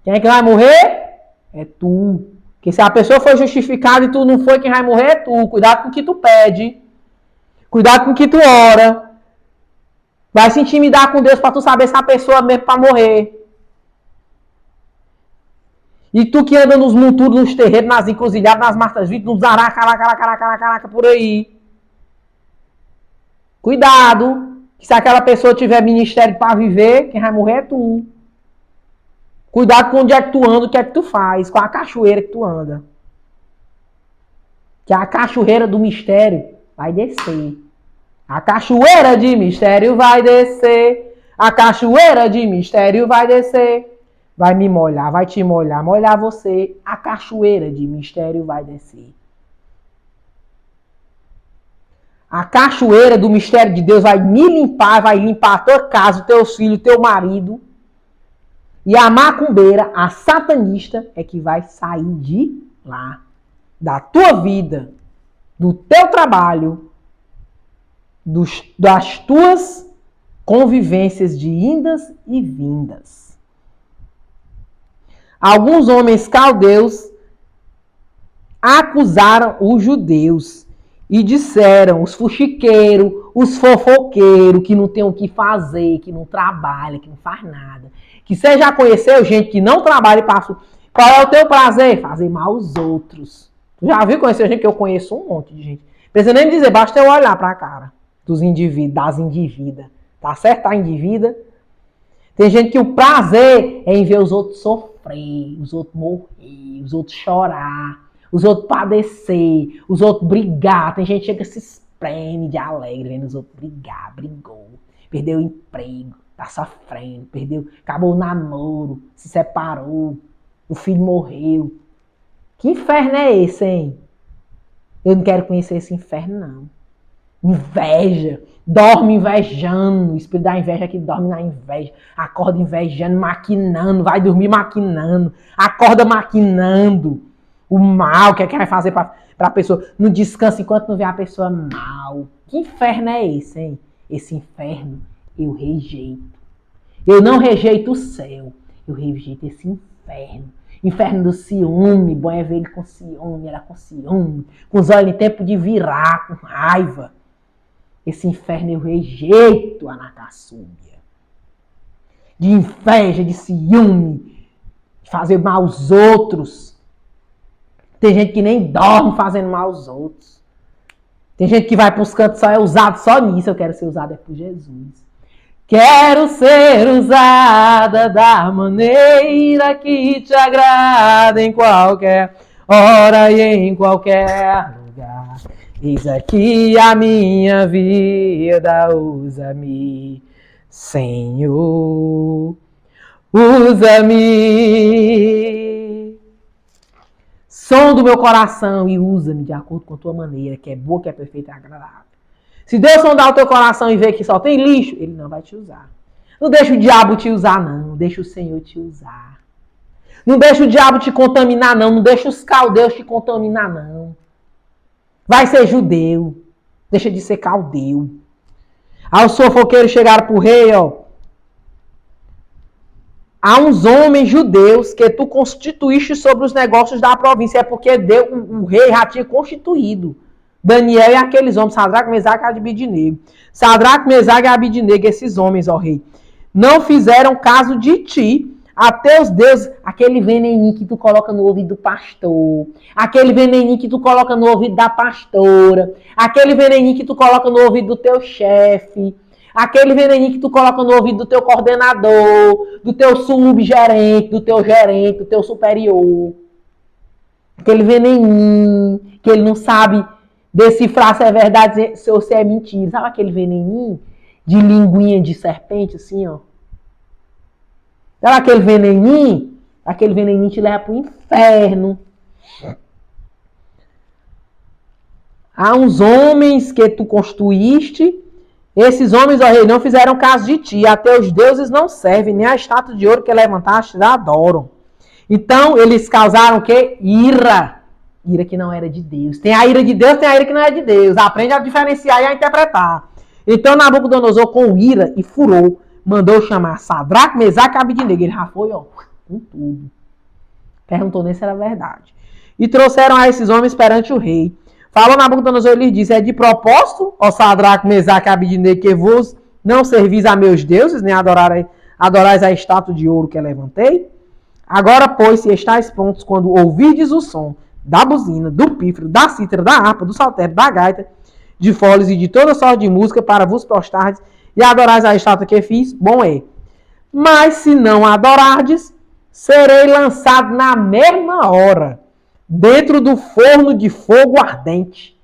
Quem é que vai morrer? É tu. Porque se a pessoa foi justificada e tu não foi, quem vai morrer é tu. Cuidado com o que tu pede. Cuidado com o que tu ora. Vai se intimidar com Deus para tu saber se a pessoa é mesmo para morrer. E tu que anda nos monturos, nos terreiros, nas encruzilhadas, nas martas vidas, nos araca, por aí. Cuidado. Que se aquela pessoa tiver ministério para viver, quem vai morrer é tu. Cuidado com onde é que tu anda, o que é que tu faz, com a cachoeira que tu anda. Que a cachoeira do mistério vai descer. A cachoeira de mistério vai descer. A cachoeira de mistério vai descer. Vai me molhar, vai te molhar, molhar você. A cachoeira de mistério vai descer. A cachoeira do mistério de Deus vai me limpar, vai limpar a tua casa, teus filhos, teu marido. E a macumbeira, a satanista, é que vai sair de lá. da tua vida, do teu trabalho, das tuas convivências de indas e vindas. Alguns homens caldeus acusaram os judeus e disseram, os fuxiqueiros, os fofoqueiros, que não tem o que fazer, que não trabalha, que não faz nada. Que você já conheceu gente que não trabalha e passa. Qual é o teu prazer? Fazer mal aos outros. Tu já viu conhecer gente que eu conheço um monte de gente. Não precisa nem dizer, basta eu olhar pra cara dos indivíduos, das indivíduas. Tá certo? Tá individa? Tem gente que o prazer é em ver os outros sofrer, os outros morrer, os outros chorar, os outros padecer, os outros brigar. Tem gente que chega a se espreme de alegre vendo os outros brigar, brigou, perdeu o emprego, tá sofrendo, perdeu, acabou o namoro, se separou, o filho morreu. Que inferno é esse, hein? Eu não quero conhecer esse inferno, não. Inveja, dorme invejando, o espírito da inveja que dorme na inveja, acorda invejando, maquinando, vai dormir maquinando, acorda maquinando o mal que é que vai fazer para a pessoa, não descansa enquanto não vê a pessoa mal. Que inferno é esse, hein? Esse inferno eu rejeito. Eu não rejeito o céu, eu rejeito esse inferno. Inferno do ciúme, bom é ver ele com ciúme, ela com ciúme, com os olhos em tempo de virar, com raiva. Esse inferno eu rejeito, Anacassúbia. De inveja, de ciúme, de fazer mal aos outros. Tem gente que nem dorme fazendo mal aos outros. Tem gente que vai para os cantos só é usado só nisso. Eu quero ser usada por Jesus. Quero ser usada da maneira que te agrada em qualquer hora e em qualquer lugar. Eis aqui a minha vida, usa-me, Senhor, usa-me. Som do meu coração e usa-me de acordo com a tua maneira, que é boa, que é perfeita e agradável. Se Deus sondar o teu coração e ver que só tem lixo, Ele não vai te usar. Não deixa o diabo te usar, não. Deixa o Senhor te usar. Não deixa o diabo te contaminar, não. Não deixa os caldeus te contaminar, não. Vai ser judeu. Deixa de ser caldeu. Aí os fofoqueiros chegaram pro rei, ó. Há uns homens judeus que tu constituíste sobre os negócios da província. É porque o rei já tinha constituído Daniel e aqueles homens, Sadraque, Mesaque e Abidnego. Sadraque, Mesaque e Abidnego, esses homens, ó rei, não fizeram caso de ti, até os deuses, aquele veneninho que tu coloca no ouvido do pastor, aquele veneninho que tu coloca no ouvido da pastora, aquele veneninho que tu coloca no ouvido do teu chefe, aquele veneninho que tu coloca no ouvido do teu coordenador, do teu subgerente, do teu gerente, do teu superior. Aquele veneninho que ele não sabe decifrar se é verdade ou se é mentira. Sabe aquele veneninho de linguinha de serpente, assim, ó? Sabe aquele veneninho? Aquele veneninho te leva pro inferno. Há uns homens que tu construíste. Esses homens, ó rei, não fizeram caso de ti. A teus deuses não servem, nem a estátua de ouro que levantaste adoram. Então, eles causaram o quê? Ira. Ira que não era de Deus. Tem a ira de Deus, tem a ira que não é de Deus. Aprende a diferenciar e a interpretar. Então, Nabucodonosor, com ira e furor, mandou chamar Sadraque, Mesaque e Abidnego. Ele já foi, ó, com tudo. Perguntou nem se era verdade. E trouxeram a esses homens perante o rei. Falou Nabucodonosor e lhes disse, é de propósito, ó Sadraque, Mesaque e Abidnego, que vos não servis a meus deuses, nem adorais a estátua de ouro que levantei? Agora, pois, se estáis prontos quando ouvirdes o som da buzina, do pífaro, da cítara, da harpa, do saltério, da gaita, de foles e de toda sorte de música para vos prostardes e adorais a estátua que fiz, bom é. Mas se não adorardes, serei lançado na mesma hora, dentro do forno de fogo ardente.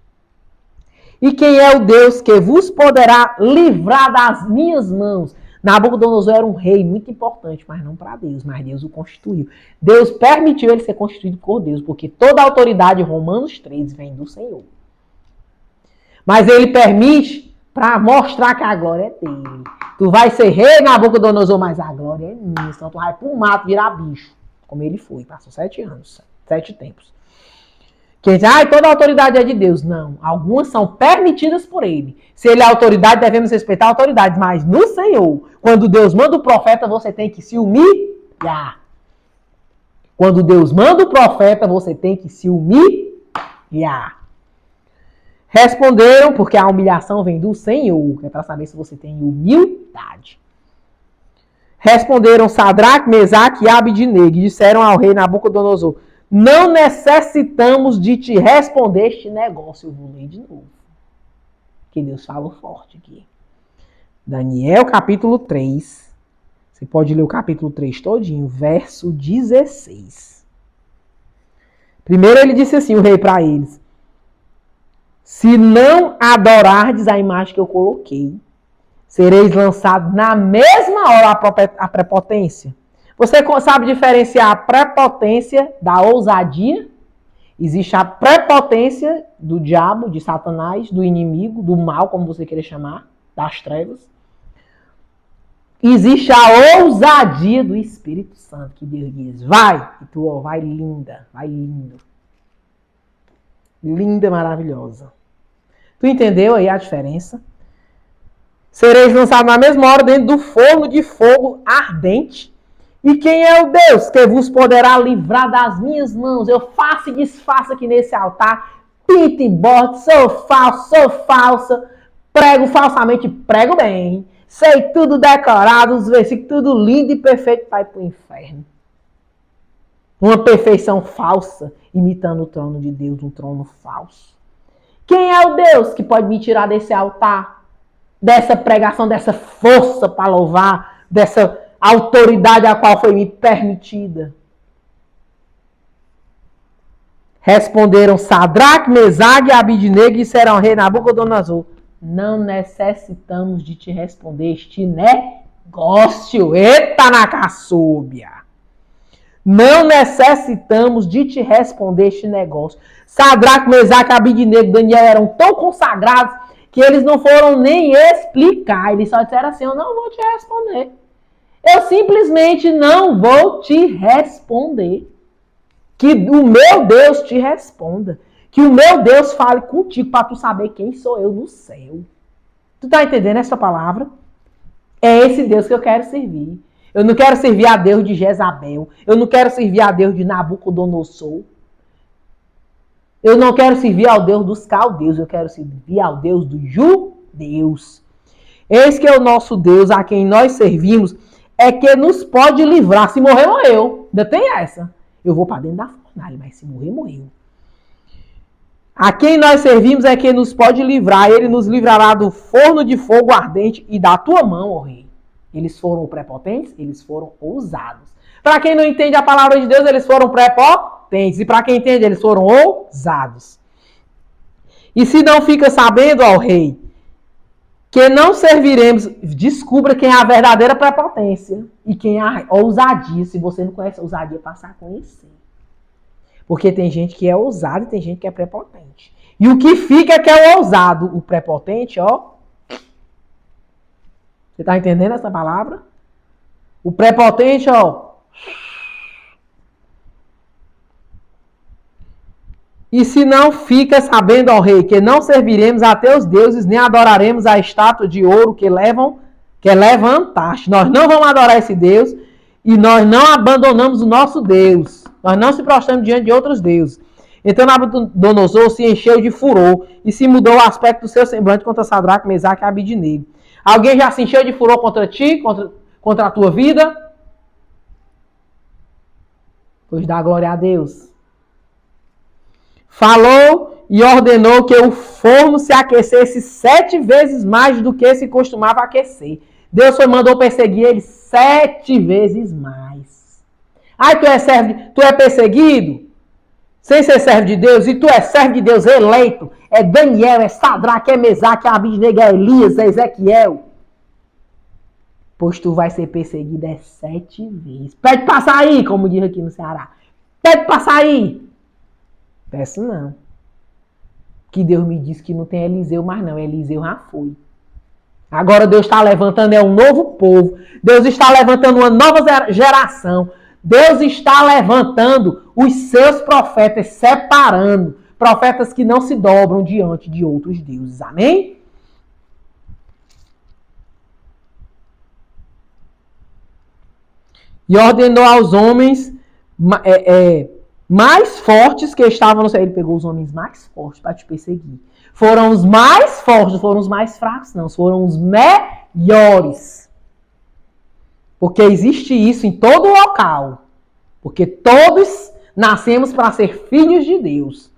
E quem é o Deus que vos poderá livrar das minhas mãos? Nabucodonosor era um rei muito importante, mas não para Deus, mas Deus o constituiu. Deus permitiu ele ser constituído por Deus, porque toda a autoridade, Romanos 3, vem do Senhor. Mas ele permite para mostrar que a glória é dele. Tu vai ser rei, Nabucodonosor, mas a glória é minha. Então tu vai pro mato virar bicho, como ele foi. Passou 7 anos, 7 tempos. Quem diz, toda autoridade é de Deus. Não, algumas são permitidas por ele. Se ele é autoridade, devemos respeitar a autoridade. Mas no Senhor, quando Deus manda o profeta, você tem que se humilhar. Quando Deus manda o profeta, você tem que se humilhar. Responderam, porque a humilhação vem do Senhor. É para saber se você tem humildade. Responderam Sadraque, Mesaque e Abidnego e disseram ao rei Nabucodonosor: não necessitamos de te responder este negócio. Eu vou ler de novo. Que Deus falou forte aqui. Daniel capítulo 3. Você pode ler o capítulo 3 todinho, verso 16. Primeiro ele disse assim, o rei para eles: se não adorardes a imagem que eu coloquei, sereis lançados na mesma hora a prepotência. Você sabe diferenciar a prepotência da ousadia? Existe a prepotência do diabo, de Satanás, do inimigo, do mal, como você queira chamar, das trevas. Existe a ousadia do Espírito Santo, que Deus diz, vai, e tu vai linda, vai lindo. Linda, maravilhosa. Tu entendeu aí a diferença? Sereis lançados na mesma hora dentro do forno de fogo ardente. E quem é o Deus que vos poderá livrar das minhas mãos? Eu faço e desfaço aqui nesse altar, pinto e boto, sou falso, sou falsa, prego falsamente, prego bem, sei tudo decorado, os versículos tudo lindo e perfeito, vai pro inferno. Uma perfeição falsa, imitando o trono de Deus, um trono falso. Quem é o Deus que pode me tirar desse altar, dessa pregação, dessa força para louvar, dessa autoridade a qual foi me permitida? Responderam Sadraque, Mesaque e Abidnego e disseram ao rei Nabucodonosor: não necessitamos de te responder este negócio. Eita na caçúbia! Não necessitamos de te responder este negócio. Sadraque, Mesaque, Abidnego e Daniel eram tão consagrados que eles não foram nem explicar. Eles só disseram assim, eu não vou te responder. Eu simplesmente não vou te responder. Que o meu Deus te responda. Que o meu Deus fale contigo para tu saber quem sou eu no céu. Tu tá entendendo essa palavra? É esse Deus que eu quero servir. Eu não quero servir a Deus de Jezabel. Eu não quero servir a Deus de Nabucodonosor. Eu não quero servir ao Deus dos caldeus. Eu quero servir ao Deus dos judeus. Eis que é o nosso Deus, a quem nós servimos, é que nos pode livrar. Se morrer, morreu. Ainda tem essa. Eu vou para dentro da fornalha, mas se morrer, morreu. A quem nós servimos é quem nos pode livrar. Ele nos livrará do forno de fogo ardente e da tua mão, ó rei. Eles foram prepotentes, eles foram ousados. Para quem não entende a palavra de Deus, eles foram prepotentes. E para quem entende, eles foram ousados. E se não fica sabendo, ó rei, que não serviremos, descubra quem é a verdadeira prepotência e quem é a ousadia. Se você não conhece a ousadia, passa a conhecer. Porque tem gente que é ousado e tem gente que é prepotente. E o que fica é que é o ousado. O prepotente, ó. Você está entendendo essa palavra? O prepotente, ó. E se não fica sabendo, ó rei, que não serviremos a teus deuses, nem adoraremos a estátua de ouro que levantaste. Nós não vamos adorar esse Deus e nós não abandonamos o nosso Deus. Nós não se prostramos diante de outros deuses. Então Nabucodonosor se encheu de furor e se mudou o aspecto do seu semblante contra Sadraque, Mesaque e Abidnego. Alguém já se encheu de furor contra ti, contra a tua vida? Pois dá glória a Deus. Falou e ordenou que o forno se aquecesse 7 vezes mais do que se costumava aquecer. Deus mandou perseguir ele 7 vezes mais. Ai, tu é perseguido? Sem ser servo de Deus? E tu é servo de Deus eleito? É Daniel, é Sadraque, é Mesaque, é Abidnego, é Elias, é Ezequiel. Pois tu vai ser perseguido 7 vezes. Pede pra sair, como diz aqui no Ceará. Pede pra sair. Peço não. Que Deus me disse que não tem Eliseu mais não. Eliseu já foi. Agora Deus está levantando um novo povo. Deus está levantando uma nova geração. Deus está levantando os seus profetas, separando. profetas que não se dobram diante de outros deuses. Amém? E ordenou aos homens mais fortes que estavam no céu. Ele pegou os homens mais fortes para te perseguir. Foram os mais fortes, não foram os mais fracos, não. Foram os melhores. Porque existe isso em todo local. Porque todos nascemos para ser filhos de Deus.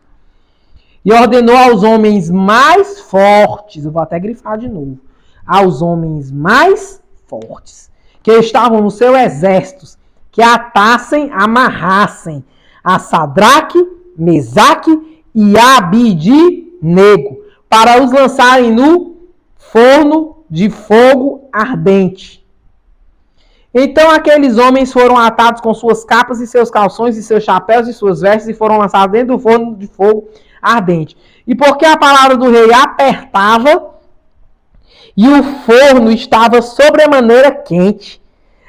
E ordenou aos homens mais fortes, eu vou até grifar de novo, aos homens mais fortes, que estavam no seu exército, que atassem, amarrassem a Sadraque, Mesaque e Abidinego, para os lançarem no forno de fogo ardente. Então aqueles homens foram atados com suas capas e seus calções e seus chapéus e suas vestes e foram lançados dentro do forno de fogo ardente. E porque a palavra do rei apertava e o forno estava sobremaneira quente,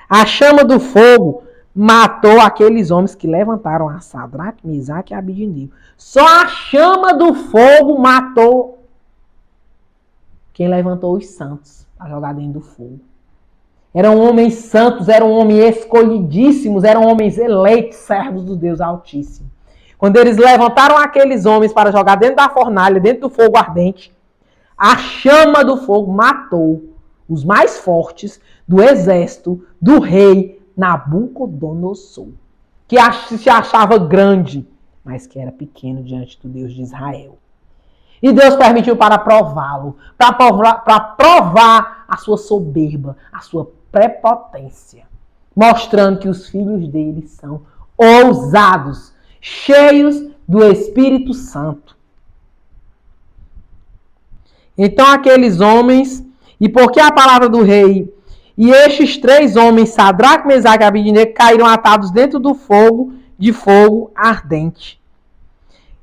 a chama do fogo matou aqueles homens que levantaram a Sadraque, Mesaque e Abidinego. Só a chama do fogo matou quem levantou os santos para jogar dentro do fogo. Eram homens santos, eram homens escolhidíssimos, eram homens eleitos, servos do Deus Altíssimo. Quando eles levantaram aqueles homens para jogar dentro da fornalha, dentro do fogo ardente, a chama do fogo matou os mais fortes do exército do rei Nabucodonosor, que se achava grande, mas que era pequeno diante do Deus de Israel. E Deus permitiu para prová-lo, para provar a sua soberba, a sua prepotência, mostrando que os filhos dele são ousados, cheios do Espírito Santo. Então aqueles homens, e porque a palavra do rei, e estes 3 homens, Sadraque, Mesaque e Abidinego, caíram atados dentro do fogo, de fogo ardente.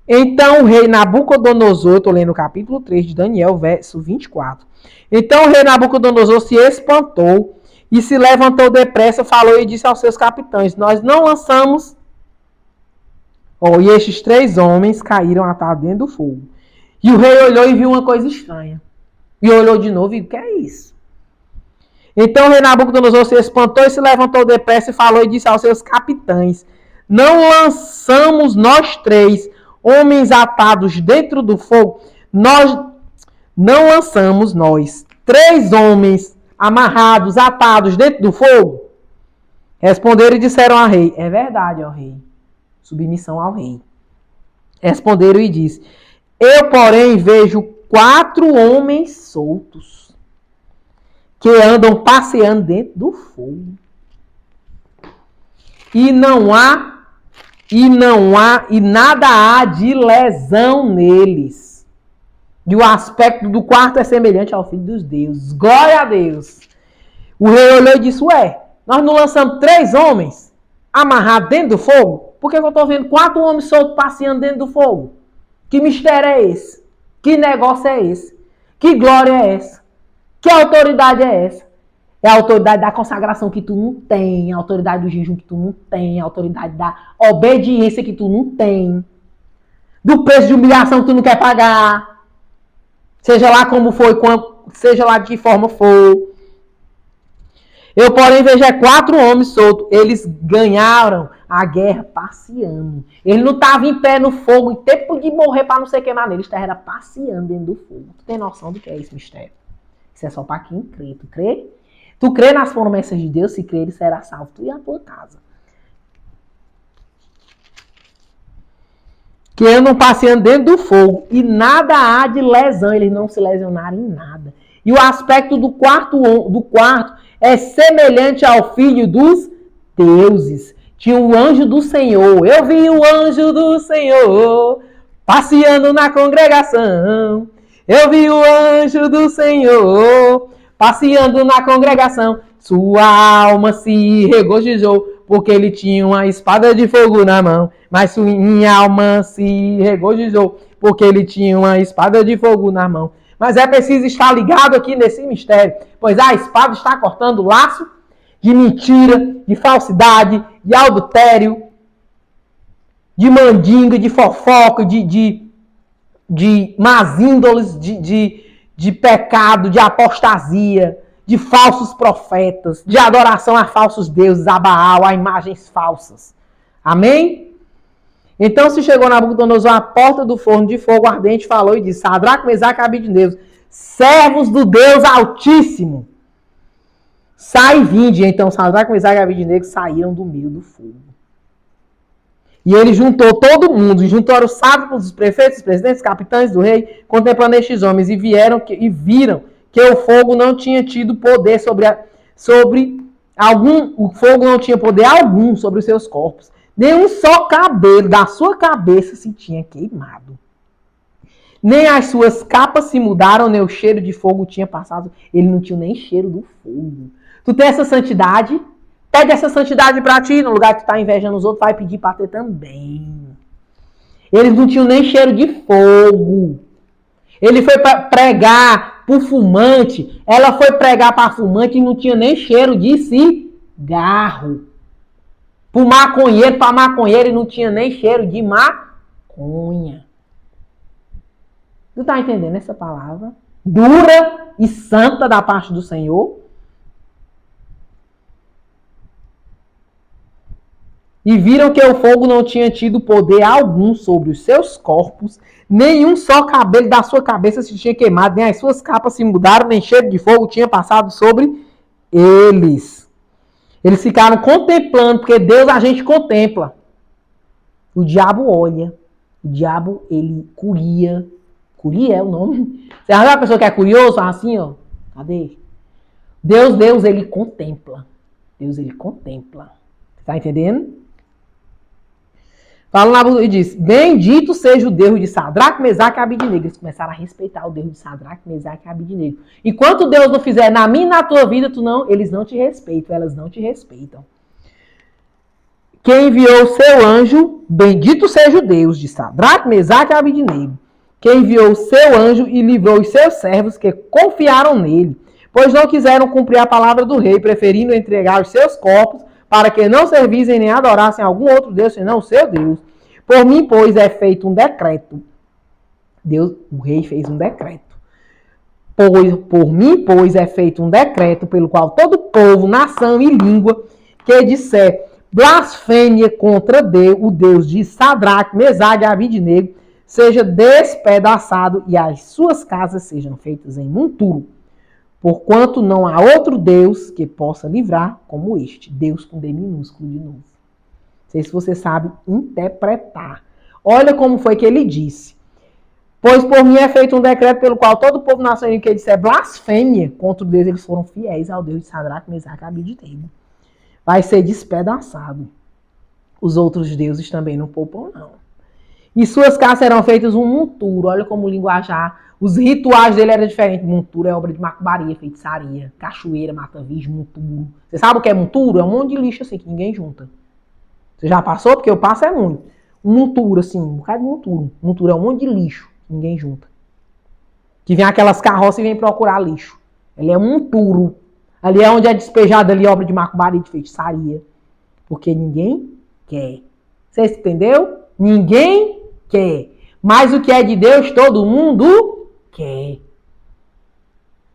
Então o rei Nabucodonosor, estou lendo o capítulo 3 de Daniel, verso 24. Então o rei Nabucodonosor se espantou e se levantou depressa, falou e disse aos seus capitães, nós não lançamos... e estes 3 homens caíram atados dentro do fogo. E o rei olhou e viu uma coisa estranha. E olhou de novo e o que é isso? Então o rei Nabucodonosor se espantou e se levantou depressa e falou e disse aos seus capitães, não lançamos nós 3 homens atados dentro do fogo? Nós não lançamos nós 3 homens amarrados, atados dentro do fogo? Responderam e disseram ao rei, é verdade, ó rei. Submissão ao rei. Responderam e disse, eu, porém, vejo 4 homens soltos que andam passeando dentro do fogo. E nada há de lesão neles. E o aspecto do quarto é semelhante ao Filho dos deuses. Glória a Deus. O rei olhou e disse, nós não lançamos 3 homens amarrados dentro do fogo? Por que eu estou vendo 4 homens soltos passeando dentro do fogo? Que mistério é esse? Que negócio é esse? Que glória é essa? Que autoridade é essa? É a autoridade da consagração que tu não tem, a autoridade do jejum que tu não tem, a autoridade da obediência que tu não tem, do preço de humilhação que tu não quer pagar, seja lá como foi, seja lá de que forma for. Eu, porém, vejo 4 homens soltos. Eles ganharam a guerra passeando. Eles não estavam em pé no fogo, em tempo de morrer para não ser queimado. Eles estavam passeando dentro do fogo. Tu tem noção do que é esse mistério? Isso é só para quem crê. Tu crê? Tu crê nas promessas de Deus? Se crê, ele será salvo. Tu e a tua casa. Que andam passeando dentro do fogo. E nada há de lesão. Eles não se lesionaram em nada. E o aspecto do quarto é semelhante ao Filho dos deuses. Tinha o anjo do Senhor. Eu vi o anjo do Senhor passeando na congregação. Eu vi o anjo do Senhor passeando na congregação. Sua alma se regozijou, porque ele tinha uma espada de fogo na mão. Mas sua alma se regozijou, porque ele tinha uma espada de fogo na mão. Mas é preciso estar ligado aqui nesse mistério, pois a espada está cortando o laço de mentira, de falsidade, de adultério, de mandinga, de fofoca, de de más índoles, de pecado, de apostasia, de falsos profetas, de adoração a falsos deuses, a Baal, a imagens falsas. Amém? Então se chegou Nabucodonosor à porta do forno de fogo ardente, falou e disse: Sadraque, Mesaque e Abidnego, servos do Deus Altíssimo, sai e vinde. Então Sadraque, Mesaque e Abidnego saíram do meio do fogo. E ele juntou todo mundo, e juntou os sábios, os prefeitos, os presidentes, os capitães do rei, contemplando estes homens, e viram que o fogo não tinha tido poder o fogo não tinha poder algum sobre os seus corpos. Nenhum só cabelo da sua cabeça se tinha queimado. Nem as suas capas se mudaram, nem o cheiro de fogo tinha passado. Ele não tinha nem cheiro do fogo. Tu tem essa santidade? Pede essa santidade pra ti, no lugar que tu tá invejando os outros, vai pedir pra ter também. Eles não tinham nem cheiro de fogo. Ele foi pregar pro fumante, ela foi pregar pra fumante e não tinha nem cheiro de cigarro. Pro maconheiro, pra maconheiro, e não tinha nem cheiro de maconha. Tu tá entendendo essa palavra? Dura e santa da parte do Senhor. E viram que o fogo não tinha tido poder algum sobre os seus corpos, nenhum só cabelo da sua cabeça se tinha queimado, nem as suas capas se mudaram, nem cheiro de fogo tinha passado sobre eles. Eles ficaram contemplando, porque Deus a gente contempla. O diabo olha, o diabo ele curia. Curia é o nome. Você já viu uma pessoa que é curioso, assim, ó? Cadê? Deus, ele contempla. Deus, ele contempla. Tá entendendo? Fala Nabucodonosor e diz: bendito seja o Deus de Sadraque, Mesaque e Abidnego. Eles começaram a respeitar o Deus de Sadraque, Mesaque e Abidnego. Enquanto Deus não fizer na minha e na tua vida, eles não te respeitam, elas não te respeitam. Quem enviou o seu anjo, bendito seja o Deus de Sadraque, Mesaque e Abidnego. Quem enviou o seu anjo e livrou os seus servos que confiaram nele, pois não quiseram cumprir a palavra do rei, preferindo entregar os seus corpos para que não servissem nem adorassem algum outro Deus, senão o seu Deus. Por mim, pois, é feito um decreto. O rei fez um decreto. Por mim, pois, é feito um decreto pelo qual todo povo, nação e língua que disser blasfêmia contra Deus, o Deus de Sadraque, Mesaque e Abidnego, seja despedaçado e as suas casas sejam feitas em monturo. Porquanto não há outro Deus que possa livrar como este. Deus com D minúsculo de novo. Não sei se você sabe interpretar. Olha como foi que ele disse. Pois por mim é feito um decreto pelo qual todo o povo nacional que disser blasfêmia contra o Deus, eles foram fiéis ao Deus de Sadraque, Mesaque e Abidnego. Vai ser despedaçado. Os outros deuses também não poupam, não. E suas casas serão feitas um monturo. Olha como o linguajar. Os rituais dele eram diferentes. Monturo é obra de macumbaria, feitiçaria, cachoeira, mata-virgem, monturo. Você sabe o que é monturo? É um monte de lixo assim que ninguém junta. Você já passou? Porque eu passo é muito. Um monturo assim, um bocado de monturo. Monturo é um monte de lixo que ninguém junta. Que vem aquelas carroças e vem procurar lixo. Ele é um monturo. Ali é onde é despejada ali obra de macumbaria, de feitiçaria. Porque ninguém quer. Você entendeu? Ninguém quer. Mas o que é de Deus, todo mundo quer.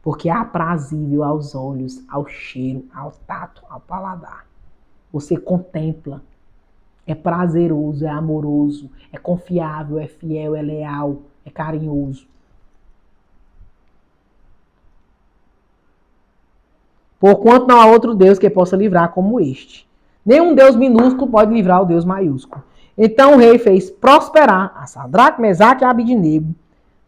Porque é aprazível aos olhos, ao cheiro, ao tato, ao paladar. Você contempla. É prazeroso, é amoroso, é confiável, é fiel, é leal, é carinhoso. Porquanto não há outro Deus que possa livrar como este. Nenhum Deus minúsculo pode livrar o Deus maiúsculo. Então o rei fez prosperar a Sadraque, Mesaque e Abidnego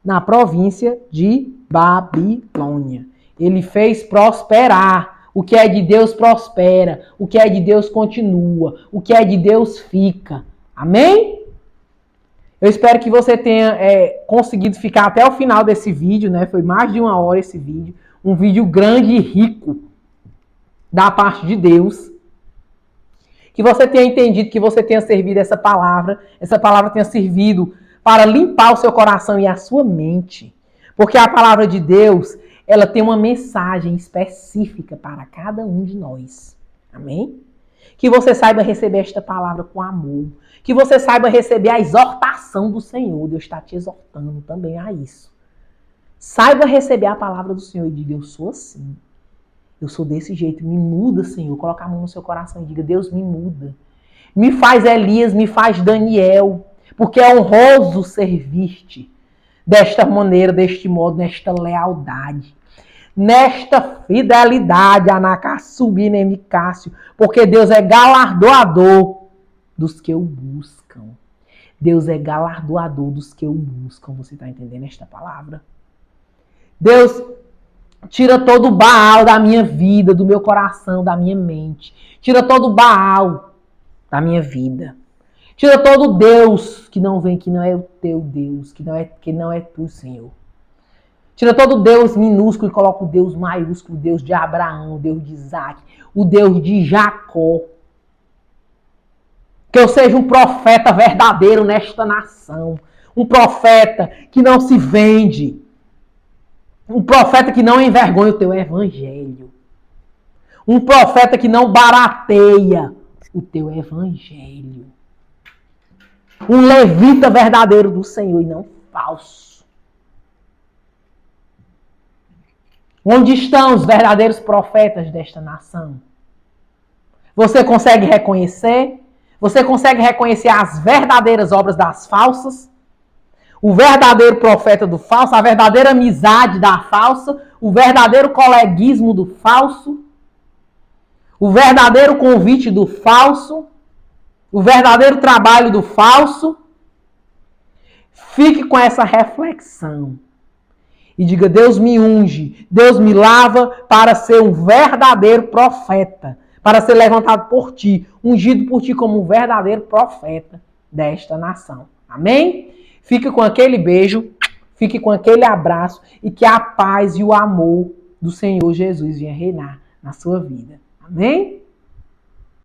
na província de Babilônia. Ele fez prosperar. O que é de Deus prospera. O que é de Deus continua. O que é de Deus fica. Amém? Eu espero que você tenha conseguido ficar até o final desse vídeo, né? Foi mais de 1 hora esse vídeo. Um vídeo grande e rico da parte de Deus. Que você tenha entendido, que você tenha servido essa palavra tenha servido para limpar o seu coração e a sua mente. Porque a palavra de Deus, ela tem uma mensagem específica para cada um de nós. Amém? Que você saiba receber esta palavra com amor. Que você saiba receber a exortação do Senhor. Deus está te exortando também a isso. Saiba receber a palavra do Senhor e diga, eu sou assim. Eu sou desse jeito. Me muda, Senhor. Coloca a mão no seu coração e diga, Deus, me muda. Me faz Elias, me faz Daniel. Porque é honroso servir-te desta maneira, deste modo, nesta lealdade. Nesta fidelidade, Anacassubinem Cássio, porque Deus é galardoador dos que o buscam. Deus é galardoador dos que o buscam. Você está entendendo esta palavra? Deus tira todo o Baal da minha vida, do meu coração, da minha mente. Tira todo o Baal da minha vida. Tira todo o Deus que não vem, que não é o teu Deus, que não é tu, Senhor. Tira todo o Deus minúsculo e coloca o Deus maiúsculo, o Deus de Abraão, o Deus de Isaac, o Deus de Jacó. Que eu seja um profeta verdadeiro nesta nação. Um profeta que não se vende. Um profeta que não envergonha o teu evangelho. Um profeta que não barateia o teu evangelho. Um levita verdadeiro do Senhor e não falso. Onde estão os verdadeiros profetas desta nação? Você consegue reconhecer? Você consegue reconhecer as verdadeiras obras das falsas? O verdadeiro profeta do falso, a verdadeira amizade da falsa, o verdadeiro coleguismo do falso, o verdadeiro convite do falso, o verdadeiro trabalho do falso? Fique com essa reflexão. E diga, Deus me unge, Deus me lava para ser um verdadeiro profeta, para ser levantado por ti, ungido por ti como um verdadeiro profeta desta nação. Amém? Fique com aquele beijo, fique com aquele abraço e que a paz e o amor do Senhor Jesus venha reinar na sua vida. Amém?